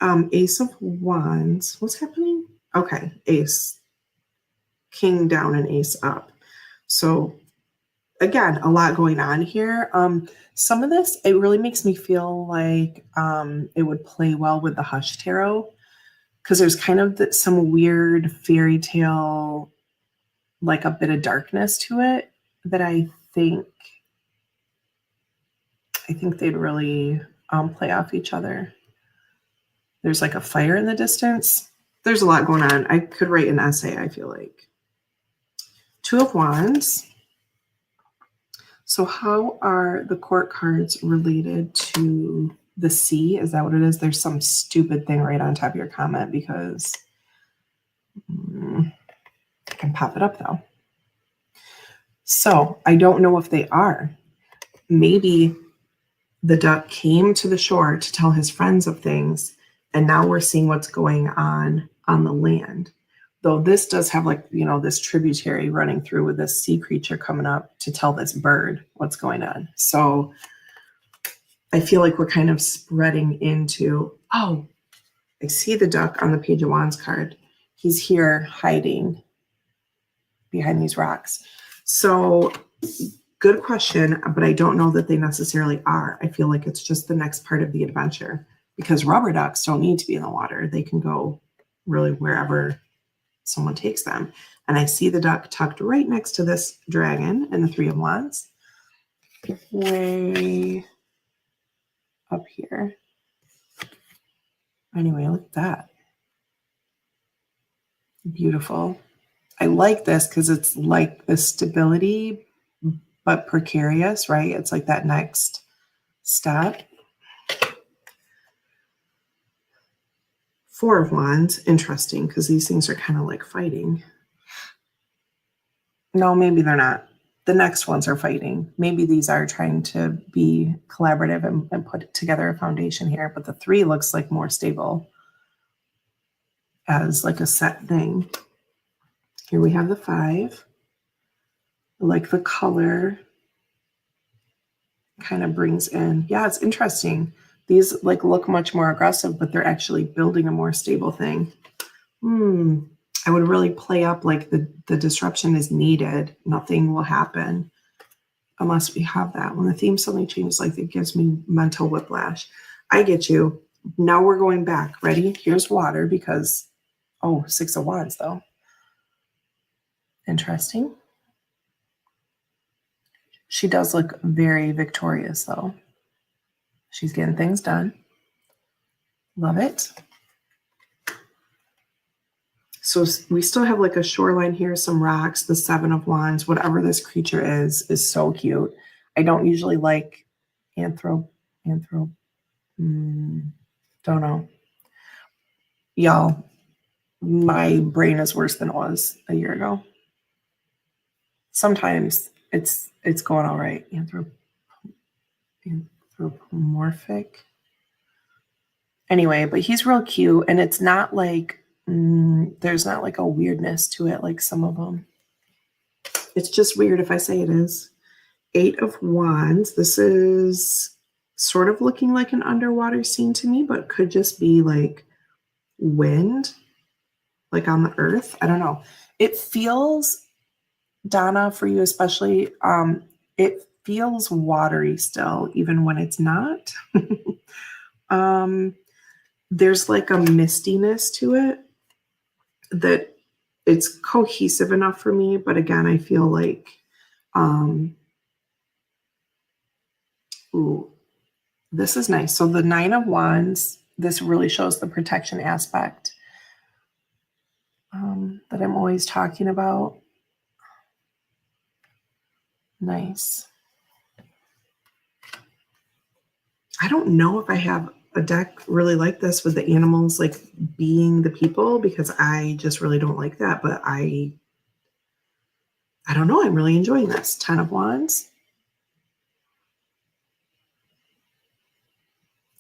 Ace of Wands. What's happening? Okay, Ace. King down and Ace up. So again, a lot going on here. Some of this, it really makes me feel like it would play well with the Hush Tarot, because there's kind of some weird fairy tale, like a bit of darkness to it that I think they'd really play off each other. There's like a fire in the distance. There's a lot going on. I could write an essay, I feel like. Two of Wands. So how are the court cards related to the sea? Is that what it is? There's some stupid thing right on top of your comment, because I can pop it up though. So I don't know if they are. Maybe the duck came to the shore to tell his friends of things, and now we're seeing what's going on the land. Though this does have, like, you know, this tributary running through with this sea creature coming up to tell this bird what's going on. So I feel like we're kind of spreading into, oh, I see the duck on the Page of Wands card. He's here hiding behind these rocks. So good question, but I don't know that they necessarily are. I feel like it's just the next part of the adventure, because rubber ducks don't need to be in the water. They can go really wherever someone takes them. And I see the duck tucked right next to this dragon and the Three of Wands, way up here. Anyway, look at that. Beautiful. I like this because it's like the stability, but precarious, right? It's like that next step. Four of Wands, interesting, because these things are kind of like fighting. No, maybe they're not. The next ones are fighting. Maybe these are trying to be collaborative and put together a foundation here, but the three looks like more stable as like a set thing. Here we have the five. I like the color. Kind of brings in, yeah, it's interesting. These like look much more aggressive, but they're actually building a more stable thing. I would really play up like the disruption is needed. Nothing will happen unless we have that. When the theme suddenly changes, like, it gives me mental whiplash. I get you. Now we're going back. Ready? Here's water because, oh, Six of Wands though. Interesting. She does look very victorious though. She's getting things done. Love it. So we still have like a shoreline here, some rocks, the Seven of Wands, whatever this creature is so cute. I don't usually like don't know. Y'all, my brain is worse than it was a year ago. Sometimes it's going all right. Anthropomorphic. Anyway, but he's real cute, and it's not like there's not like a weirdness to it like some of them. It's just weird if I say it is. Eight of Wands. This is sort of looking like an underwater scene to me, but could just be like wind, like on the earth. I don't know. It feels, Donna, for you especially, it feels watery still, even when it's not. There's like a mistiness to it that it's cohesive enough for me, but again, I feel like, ooh, this is nice. So the Nine of Wands, this really shows the protection aspect that I'm always talking about. Nice. I don't know if I have a deck really like this with the animals like being the people, because I just really don't like that, but I don't know. I'm really enjoying this. 10 of Wands.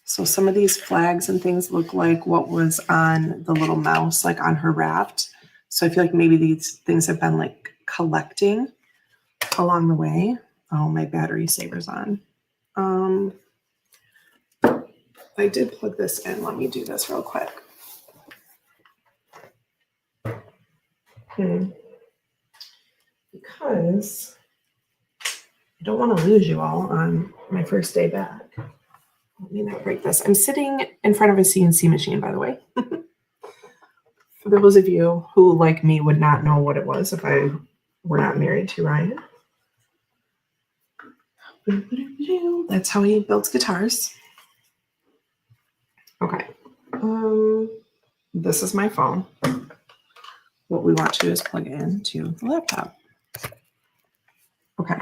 So some of these flags and things look like what was on the little mouse, like on her raft. So I feel like maybe these things have been like collecting along the way. Oh, my battery saver's on. I did plug this in. Let me do this real quick. Because I don't want to lose you all on my first day back. Let me not break this. I'm sitting in front of a CNC machine, by the way. For those of you who, like me, would not know what it was if I were not married to Ryan. That's how he builds guitars. Okay. This is my phone. What we want to do is plug it into the laptop. Okay.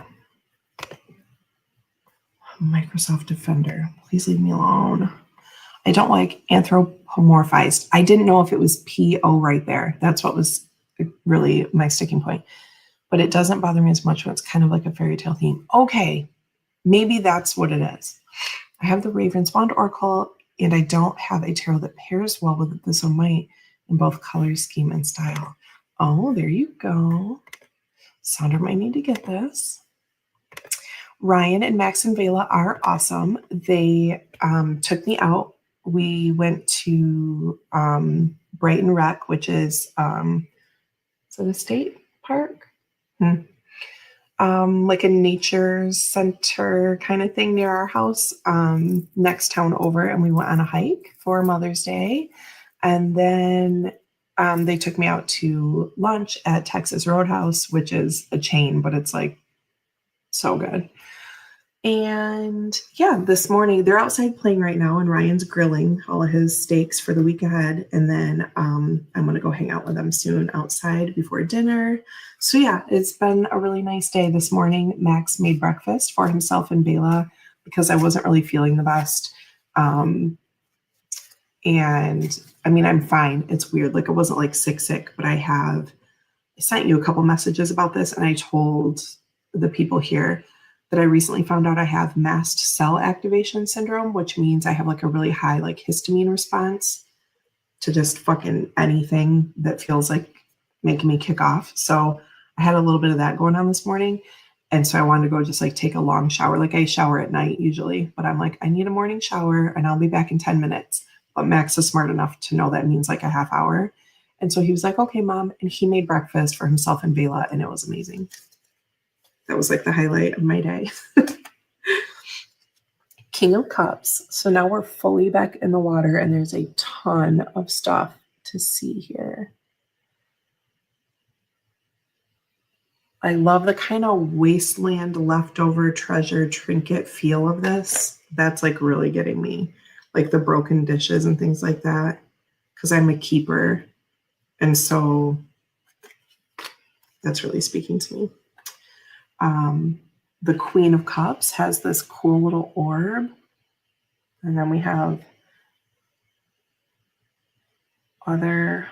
Microsoft Defender. Please leave me alone. I don't like anthropomorphized. I didn't know if it was P-O right there. That's what was really my sticking point. But it doesn't bother me as much when it's kind of like a fairy tale theme. Okay, maybe that's what it is. I have the Raven's Wand Oracle, and I don't have a tarot that pairs well with this of might in both color, scheme, and style. Oh, there you go. Sandra might need to get this. Ryan and Max and Vela are awesome. They took me out. We went to Brighton Rec, which is it a state park? Like a nature center kind of thing near our house, next town over, and we went on a hike for Mother's Day. And then they took me out to lunch at Texas Roadhouse, which is a chain, but it's like so good. And yeah, this morning they're outside playing right now, and Ryan's grilling all of his steaks for the week ahead. And then I'm going to go hang out with them soon outside before dinner. So yeah, it's been a really nice day this morning. Max made breakfast for himself and Bela because I wasn't really feeling the best. And I mean, I'm fine. It's weird. Like, I wasn't like sick, but I sent you a couple messages about this, and I told the people here that I recently found out I have mast cell activation syndrome, which means I have like a really high like histamine response to just fucking anything that feels like making me kick off. So I had a little bit of that going on this morning. And so I wanted to go just like take a long shower. Like, I shower at night usually, but I'm like, I need a morning shower and I'll be back in 10 minutes. But Max is smart enough to know that means like a half hour. And so he was like, okay, Mom. And he made breakfast for himself and Bela, and it was amazing. That was like the highlight of my day. King of Cups. So now we're fully back in the water, and there's a ton of stuff to see here. I love the kind of wasteland leftover treasure trinket feel of this. That's like really getting me, like the broken dishes and things like that, because I'm a keeper. And so that's really speaking to me. The Queen of Cups has this cool little orb. And then we have other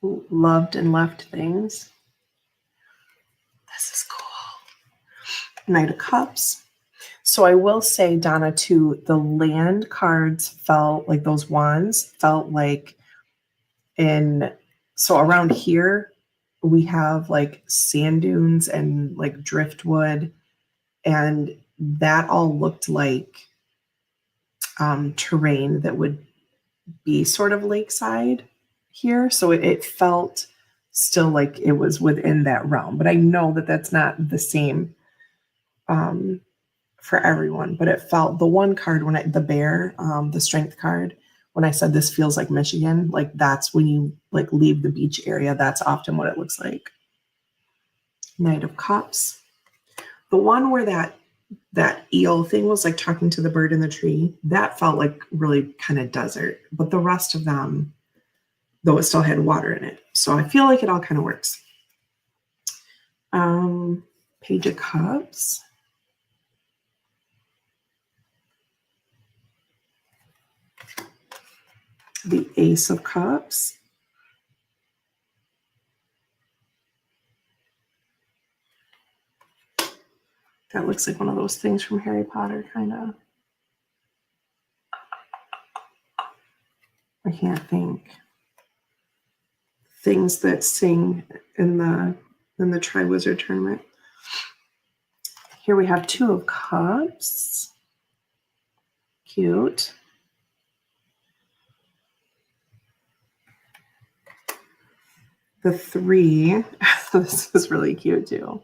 loved and left things. This is cool. Knight of Cups. So I will say, Donna, too, the land cards felt like those wands felt like so around here, we have like sand dunes and like driftwood, and that all looked like terrain that would be sort of lakeside here. So it felt still like it was within that realm, but I know that that's not the same for everyone. But it felt, the one card the bear, the strength card, when I said this feels like Michigan, like that's when you like leave the beach area, that's often what it looks like. Knight of Cups. The one where that eel thing was like talking to the bird in the tree, that felt like really kind of desert. But the rest of them, though, it still had water in it. So I feel like it all kind of works. Page of Cups. The Ace of Cups. That looks like one of those things from Harry Potter, kind of. I can't think. Things that sing in the Triwizard Tournament. Here we have Two of Cups. Cute. The three, this is really cute too.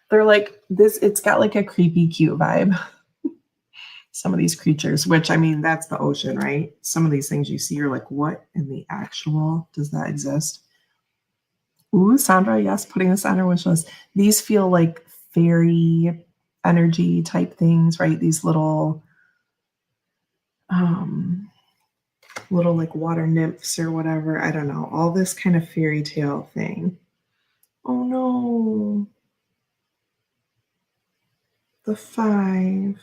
They're like this, it's got like a creepy, cute vibe. Some of these creatures, which I mean, that's the ocean, right? Some of these things you see, you're like, what in the actual does that exist? Ooh, Sandra, yes, putting this on our wish list. These feel like fairy energy type things, right? These um, little like water nymphs or whatever. I don't know. All this kind of fairy tale thing. Oh no. The 5.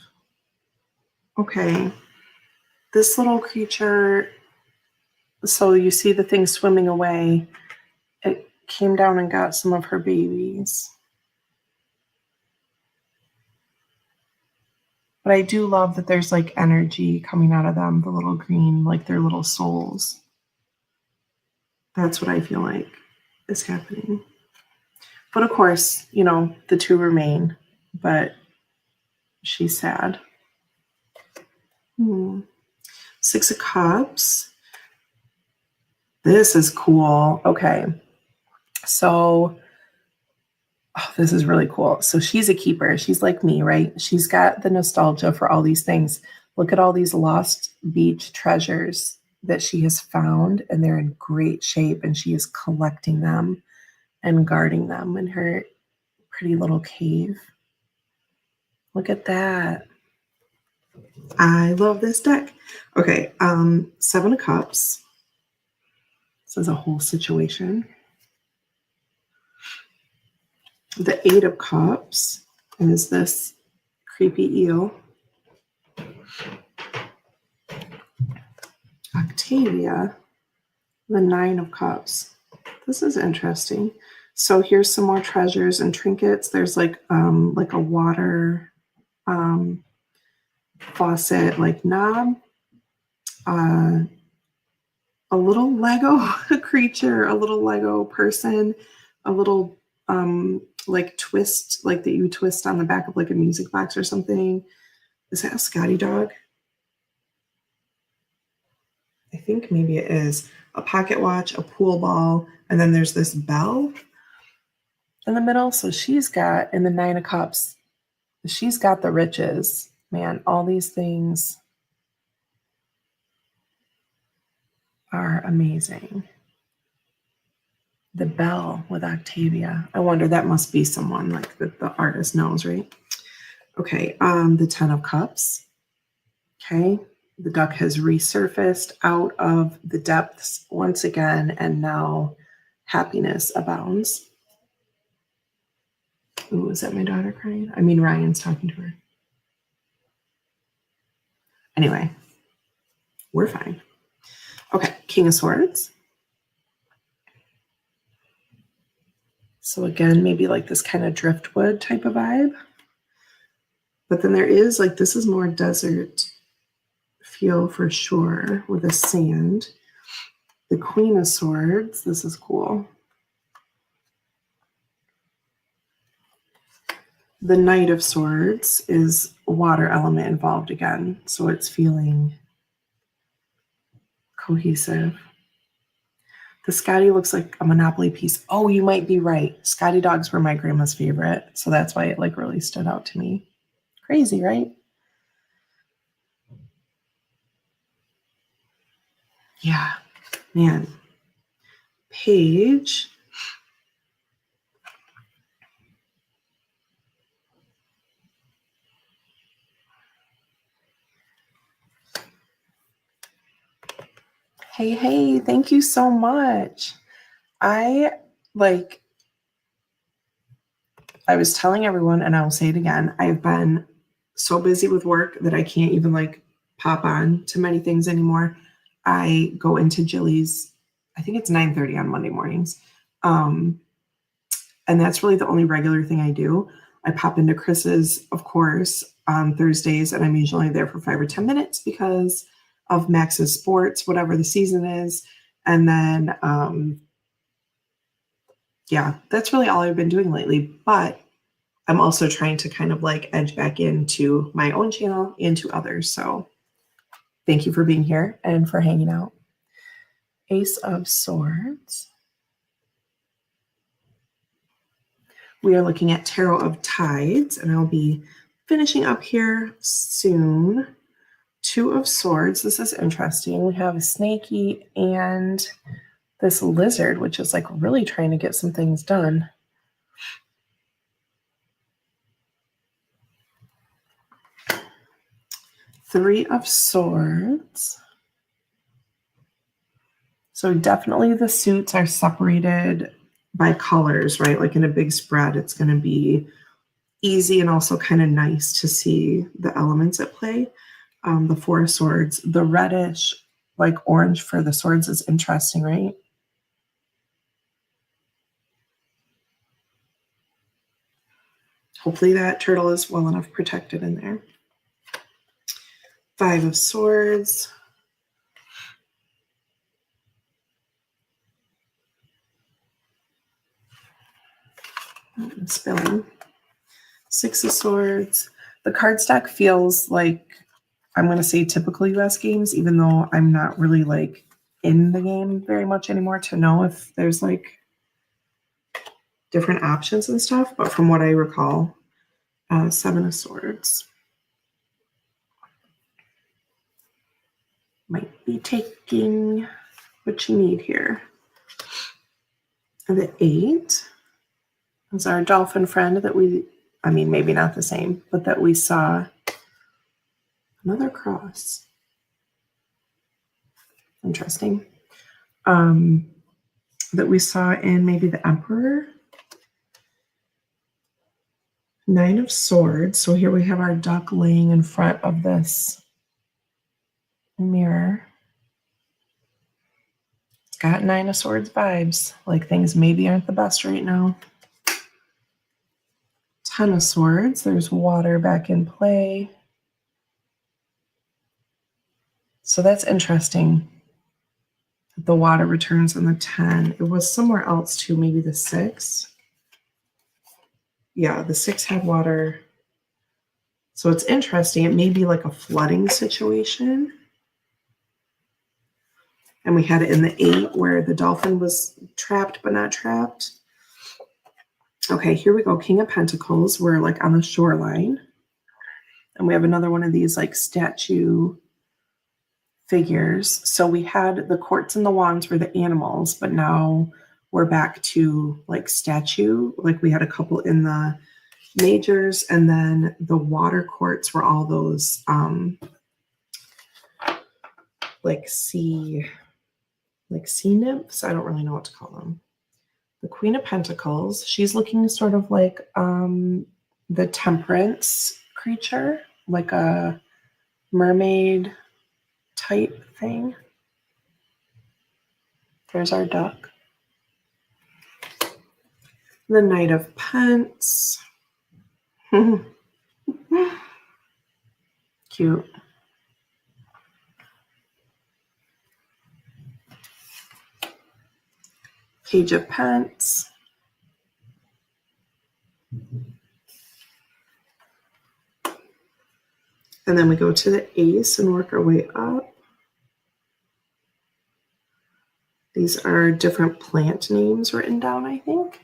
Okay. This little creature, so you see the thing swimming away. It came down and got some of her babies. But I do love that there's like energy coming out of them, the little green, like their little souls. That's what I feel like is happening. But of course, you know, the 2 remain, but she's sad. 6 of Cups. This is cool. Okay. So, this is really cool. So she's a keeper. She's like me, right? She's got the nostalgia for all these things. Look at all these lost beach treasures that she has found, and they're in great shape, and she is collecting them and guarding them in her pretty little cave. Look at that. I love this deck. Okay, 7 of Cups. This is a whole situation. The 8 of Cups is this creepy eel. Octavia, the 9 of Cups. This is interesting. So here's some more treasures and trinkets. There's like a water faucet like knob, a little Lego creature, a little Lego person, a little like twist, like that you twist on the back of like a music box or something. Is that a Scotty dog? I think maybe it is. A pocket watch, a pool ball, and then there's this bell in the middle. So she's got, in the 9 of Cups, she's got the riches. Man, all these things are amazing. The bell with Octavia. I wonder, that must be someone like that the artist knows, right? Okay, the 10 of Cups. Okay, the duck has resurfaced out of the depths once again, and now happiness abounds. Ooh, is that my daughter crying? I mean, Ryan's talking to her. Anyway, we're fine. Okay, King of Swords. So again, maybe like this kind of driftwood type of vibe. But then there is like, this is more desert feel for sure with the sand. The Queen of Swords, this is cool. The Knight of Swords is water element involved again, so it's feeling cohesive. The Scotty looks like a Monopoly piece. Oh, you might be right. Scotty dogs were my grandma's favorite, so that's why it like really stood out to me. Crazy, right? Yeah, man. Page. Hey, thank you so much. I was telling everyone, and I will say it again, I've been so busy with work that I can't even like pop on to many things anymore. I go into Jilly's, I think it's 9:30 on Monday mornings. And that's really the only regular thing I do. I pop into Chris's, of course, on Thursdays, and I'm usually there for 5 or 10 minutes because of Max's sports, whatever the season is. And then, yeah, that's really all I've been doing lately. But I'm also trying to kind of like edge back into my own channel and to others. So thank you for being here and for hanging out. Ace of Swords. We are looking at Tarot of Tides, and I'll be finishing up here soon. Two of Swords. This is interesting. We have a Snakey and this lizard, which is like really trying to get some things done. Three of Swords. So definitely the suits are separated by colors, right? Like in a big spread, it's going to be easy and also kind of nice to see the elements at play. The Four of Swords, the reddish, like orange for the swords is interesting, right? Hopefully that turtle is well enough protected in there. Five of Swords. I'm spilling. Six of Swords. The card stack feels like, I'm going to say typical US games, even though I'm not really like in the game very much anymore to know if there's like different options and stuff. But from what I recall, Seven of Swords. Might be taking what you need here. And the 8 is our dolphin friend that we, I mean, maybe not the same, but that we saw. Another cross. Interesting. That we saw in maybe the Emperor. Nine of Swords. So here we have our duck laying in front of this mirror. It's got Nine of Swords vibes. Like things maybe aren't the best right now. 10 of Swords. There's water back in play. So that's interesting. The water returns on the 10. It was somewhere else too, maybe the 6. Yeah, the 6 had water. So it's interesting. It may be like a flooding situation. And we had it in the 8 where the dolphin was trapped but not trapped. Okay, here we go. King of Pentacles. We're like on the shoreline. And we have another one of these like statue figures. So we had the courts and the wands were the animals, but now we're back to like statue. Like we had a couple in the majors, and then the water courts were all those like sea nymphs. I don't really know what to call them. The Queen of Pentacles, she's looking sort of like the Temperance creature, like a mermaid type thing. There's our duck. The Knight of Pence. Cute. Page of Pence. And then we go to the Ace and work our way up. These are different plant names written down, I think.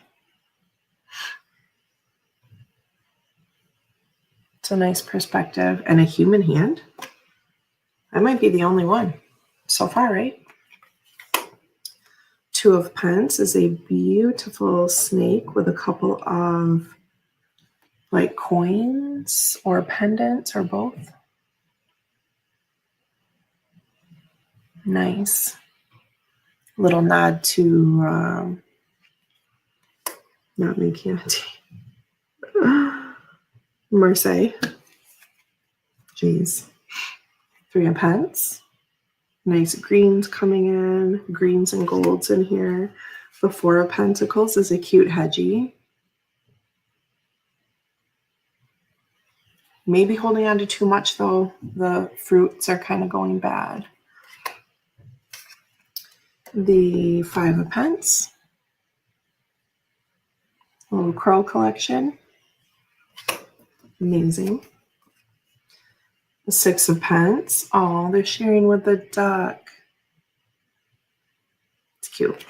It's a nice perspective. And a human hand. I might be the only one so far, right? Two of Pence is a beautiful snake with a couple of like coins or pendants or both. Nice. Little nod to not making it. Marseille. Jeez. Three of Pence. Nice greens coming in. Greens and golds in here. The Four of Pentacles is a cute hedgie. Maybe holding on to too much though. The fruits are kind of going bad. The Five of Pence. A little crow collection. Amazing. The Six of Pence. Oh, they're sharing with the duck. It's cute.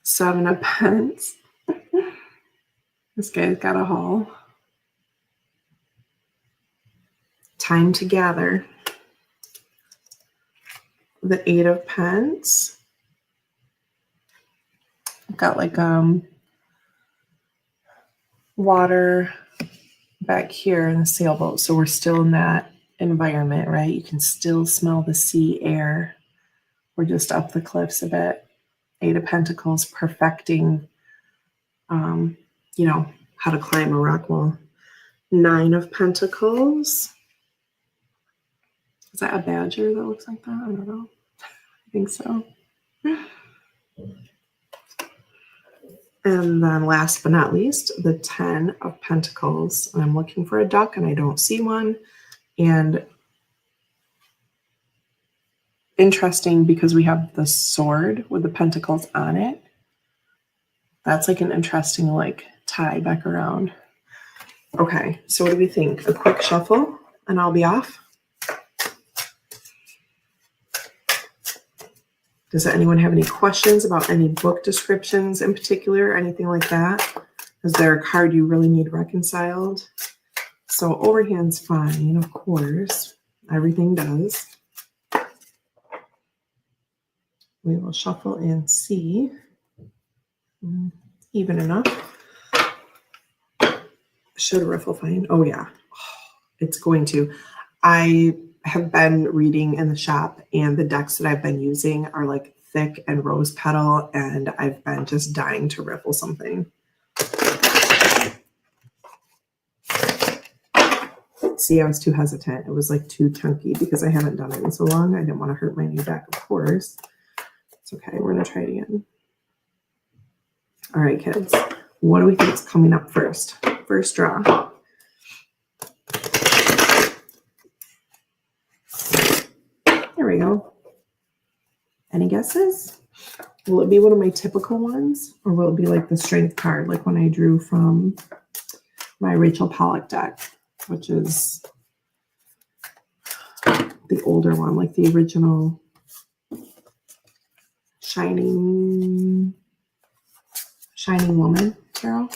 Seven of Pence. This guy's got a haul. Time to gather. The 8 of Pence. I've got like water back here in the sailboat, so we're still in that environment, right? You can still smell the sea air. We're just up the cliffs a bit. 8 of Pentacles, perfecting, how to climb a rock wall. 9 of Pentacles. Is that a badger that looks like that? I don't know. I think so. And then last but not least, the 10 of Pentacles. And I'm looking for a duck and I don't see one. And interesting because we have the sword with the pentacles on it. That's like an interesting tie back around. Okay, so what do we think? A quick shuffle and I'll be off. Does anyone have any questions about any book descriptions in particular, anything like that? Is there a card you really need reconciled? So overhand's fine, of course. Everything does. We will shuffle and see. Even enough. Should a riffle fine? Oh yeah, it's going to. I have been reading in the shop and the decks that I've been using are like thick and rose petal, and I've been just dying to riffle something. See, I was too hesitant. It was like too chunky because I haven't done it in so long. I didn't want to hurt my new deck, of course. It's okay. We're going to try it again. All right, kids. What do we think is coming up first? First draw. There we go. Any guesses? Will it be one of my typical ones, or will it be like the strength card, like when I drew from my Rachel Pollack deck, which is the older one, like the original Shining Woman tarot?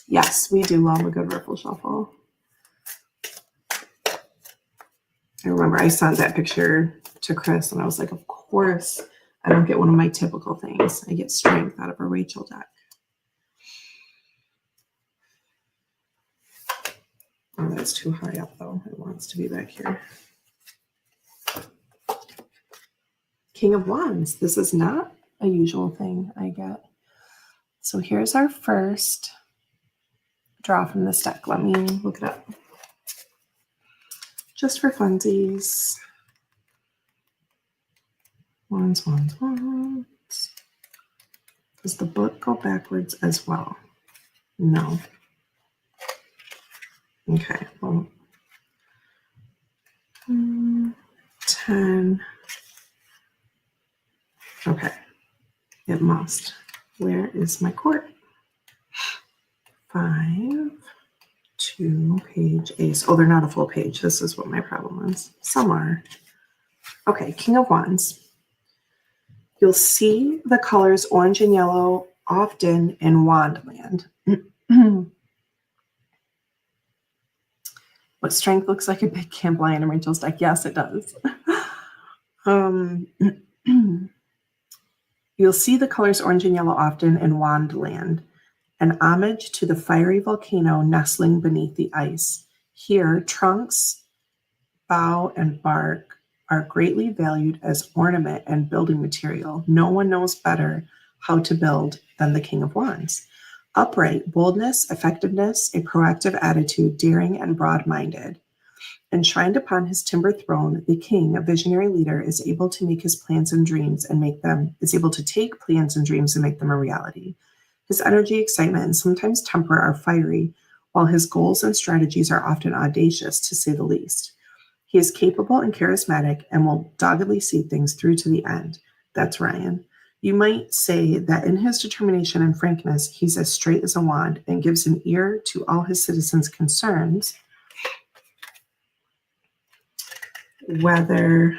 Yes, we do love a good riffle shuffle. I remember I sent that picture to Chris and I was like, of course, I don't get one of my typical things. I get strength out of a Rachel deck. Oh, that's too high up though. It wants to be back here. King of Wands. This is not a usual thing I get. So here's our first draw from this deck. Let me look it up. Just for funsies. Wands, wands, wands. Does the book go backwards as well? No. Okay, well, 10. Okay, it must. Where is my court? 5, 2, page, ace. Oh, they're not a full page. This is what my problem is. Some are. Okay, King of Wands. You'll see the colors orange and yellow often in Wandland. What strength looks like a big camp lion in Rachel's deck? Yes, it does. You'll see the colors orange and yellow often in Wandland, an homage to the fiery volcano nestling beneath the ice. Here, trunks, bough, and bark are greatly valued as ornament and building material. No one knows better how to build than the King of Wands. Upright, boldness, effectiveness, a proactive attitude, daring and broad-minded. Enshrined upon his timber throne, the king, a visionary leader, is able to make his plans and dreams and make them, is able to take plans and dreams and make them a reality. His energy, excitement, and sometimes temper are fiery, while his goals and strategies are often audacious, to say the least. He is capable and charismatic and will doggedly see things through to the end. That's Ryan. You might say that in his determination and frankness, he's as straight as a wand and gives an ear to all his citizens' concerns, whether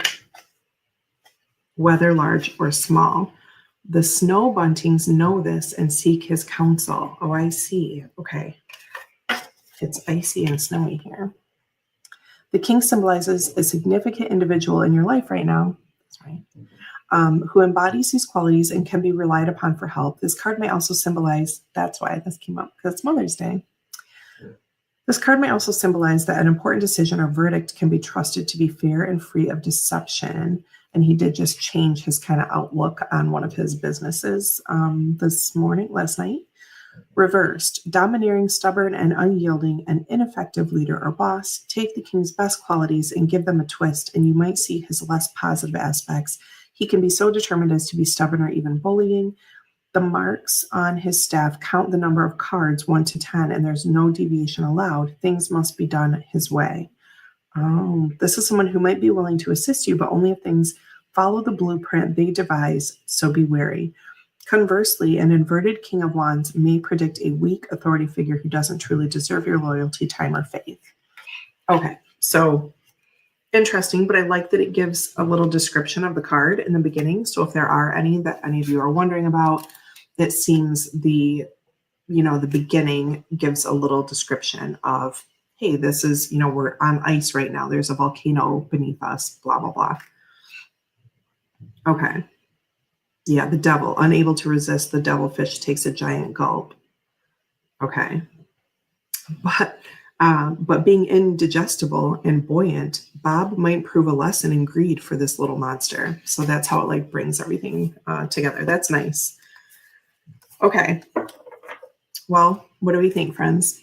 large or small. The snow buntings know this and seek his counsel. Oh, I see. Okay. It's icy and snowy here. The king symbolizes a significant individual in your life right now. That's right. Who embodies these qualities and can be relied upon for help. This card may also symbolize, that's why this came up, because it's Mother's Day. This card may also symbolize that an important decision or verdict can be trusted to be fair and free of deception. And he did just change his kind of outlook on one of his businesses last night. Reversed, domineering, stubborn, and unyielding, an ineffective leader or boss. Take the king's best qualities and give them a twist, and you might see his less positive aspects. He can be so determined as to be stubborn or even bullying. The marks on his staff count the number of cards 1 to 10, and there's no deviation allowed. Things must be done his way. Oh, this is someone who might be willing to assist you, but only if things follow the blueprint they devise, so be wary. Conversely, an inverted King of Wands may predict a weak authority figure who doesn't truly deserve your loyalty, time, or faith. Okay, so interesting, but I like that it gives a little description of the card in the beginning. So if there are any that any of you are wondering about, it seems the beginning gives a little description of, hey, this is, we're on ice right now. There's a volcano beneath us, blah, blah, blah. Okay. Yeah, the devil, unable to resist, the devilfish takes a giant gulp. Okay. But being indigestible and buoyant, Bob might prove a lesson in greed for this little monster. So that's how it brings everything together. That's nice. Okay. Well, what do we think, friends?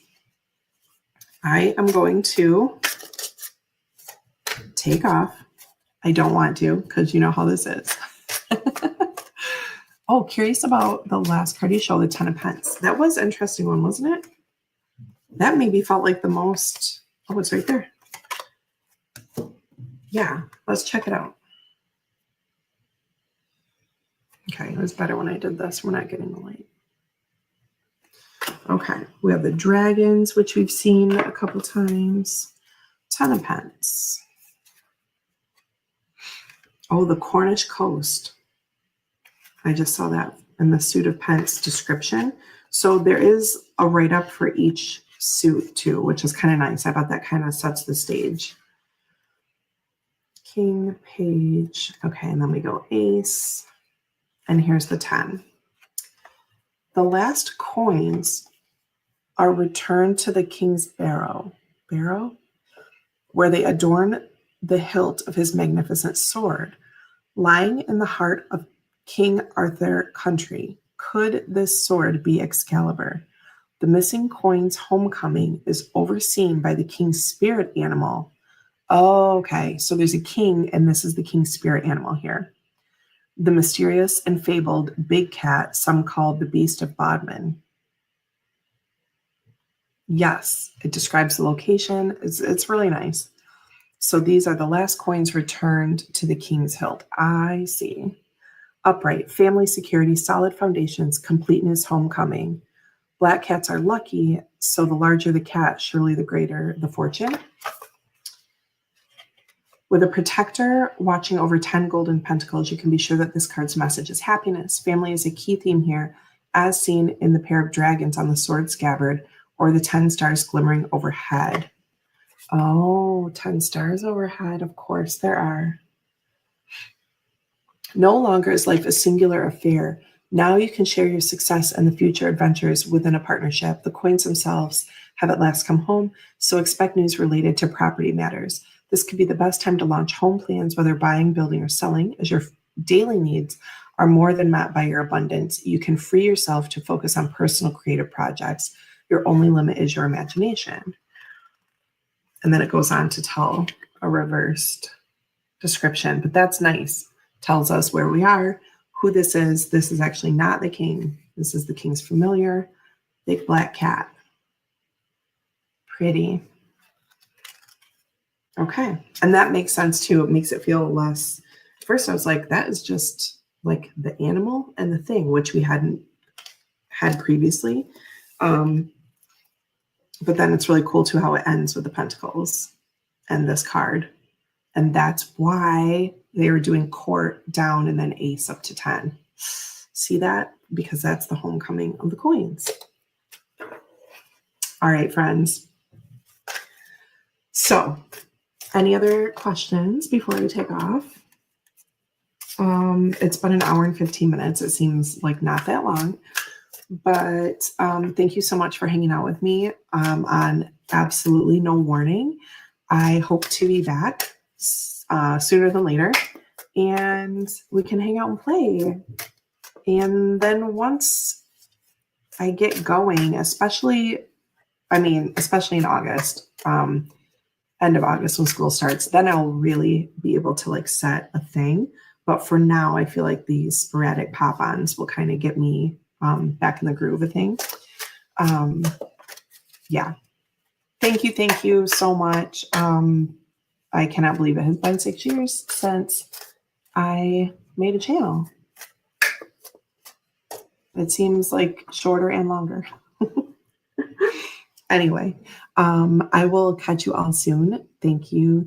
I am going to take off. I don't want to, because you know how this is. Oh, curious about the last card you showed, the 10 of Pence. That was an interesting one, wasn't it? That maybe felt like the most. Oh, it's right there. Yeah, let's check it out. Okay, it was better when I did this. We're not getting the light. Okay, we have the dragons, which we've seen a couple times. 10 of Pence. Oh, the Cornish coast. I just saw that in the suit of Pence description. So there is a write-up for each suit too, which is kind of nice. I thought that kind of sets the stage. King, page. Okay, and then we go ace. And here's the 10. The last coins are returned to the king's barrow, where they adorn the hilt of his magnificent sword. Lying in the heart of King Arthur country, could this sword be Excalibur? The missing coin's homecoming is overseen by the king's spirit animal. Oh, okay, so there's a king, and this is the king's spirit animal here. The mysterious and fabled big cat, some call the beast of Bodmin. Yes, it describes the location. It's really nice. So these are the last coins returned to the king's hilt. I see. Upright, family security, solid foundations, completeness, homecoming. Black cats are lucky, so the larger the cat, surely the greater the fortune. With a protector watching over 10 golden pentacles, you can be sure that this card's message is happiness. Family is a key theme here, as seen in the pair of dragons on the sword scabbard or the 10 stars glimmering overhead. Oh, 10 stars overhead. Of course there are. No longer is life a singular affair. Now you can share your success and the future adventures within a partnership. The coins themselves have at last come home, so expect news related to property matters. This could be the best time to launch home plans, whether buying, building, or selling, as your daily needs are more than met by your abundance. You can free yourself to focus on personal creative projects. Your only limit is your imagination. And then it goes on to tell a reversed description, but that's nice. Tells us where we are, who this is. This is actually not the king. This is the king's familiar, big black cat. Pretty. Okay, and that makes sense too. It makes it feel less. First, I was like, that is just like the animal and the thing, which we hadn't had previously. But then it's really cool too how it ends with the pentacles and this card. And that's why they were doing court down and then ace up to 10. see that because that's the homecoming of the coins. All right, friends. So, any other questions before we take off? It's been an hour and 15 minutes. It seems like not that long, but thank you so much for hanging out with me on absolutely no warning. I hope to be back sooner than later, and we can hang out and play. And then once I get going, especially in August, end of August when school starts, then I'll really be able to like set a thing. But for now, I feel like these sporadic pop-ons will kind of get me back in the groove of things. Yeah. Thank you so much. I cannot believe it has been 6 years since I made a channel. It seems like shorter and longer. Anyway, I will catch you all soon. Thank you.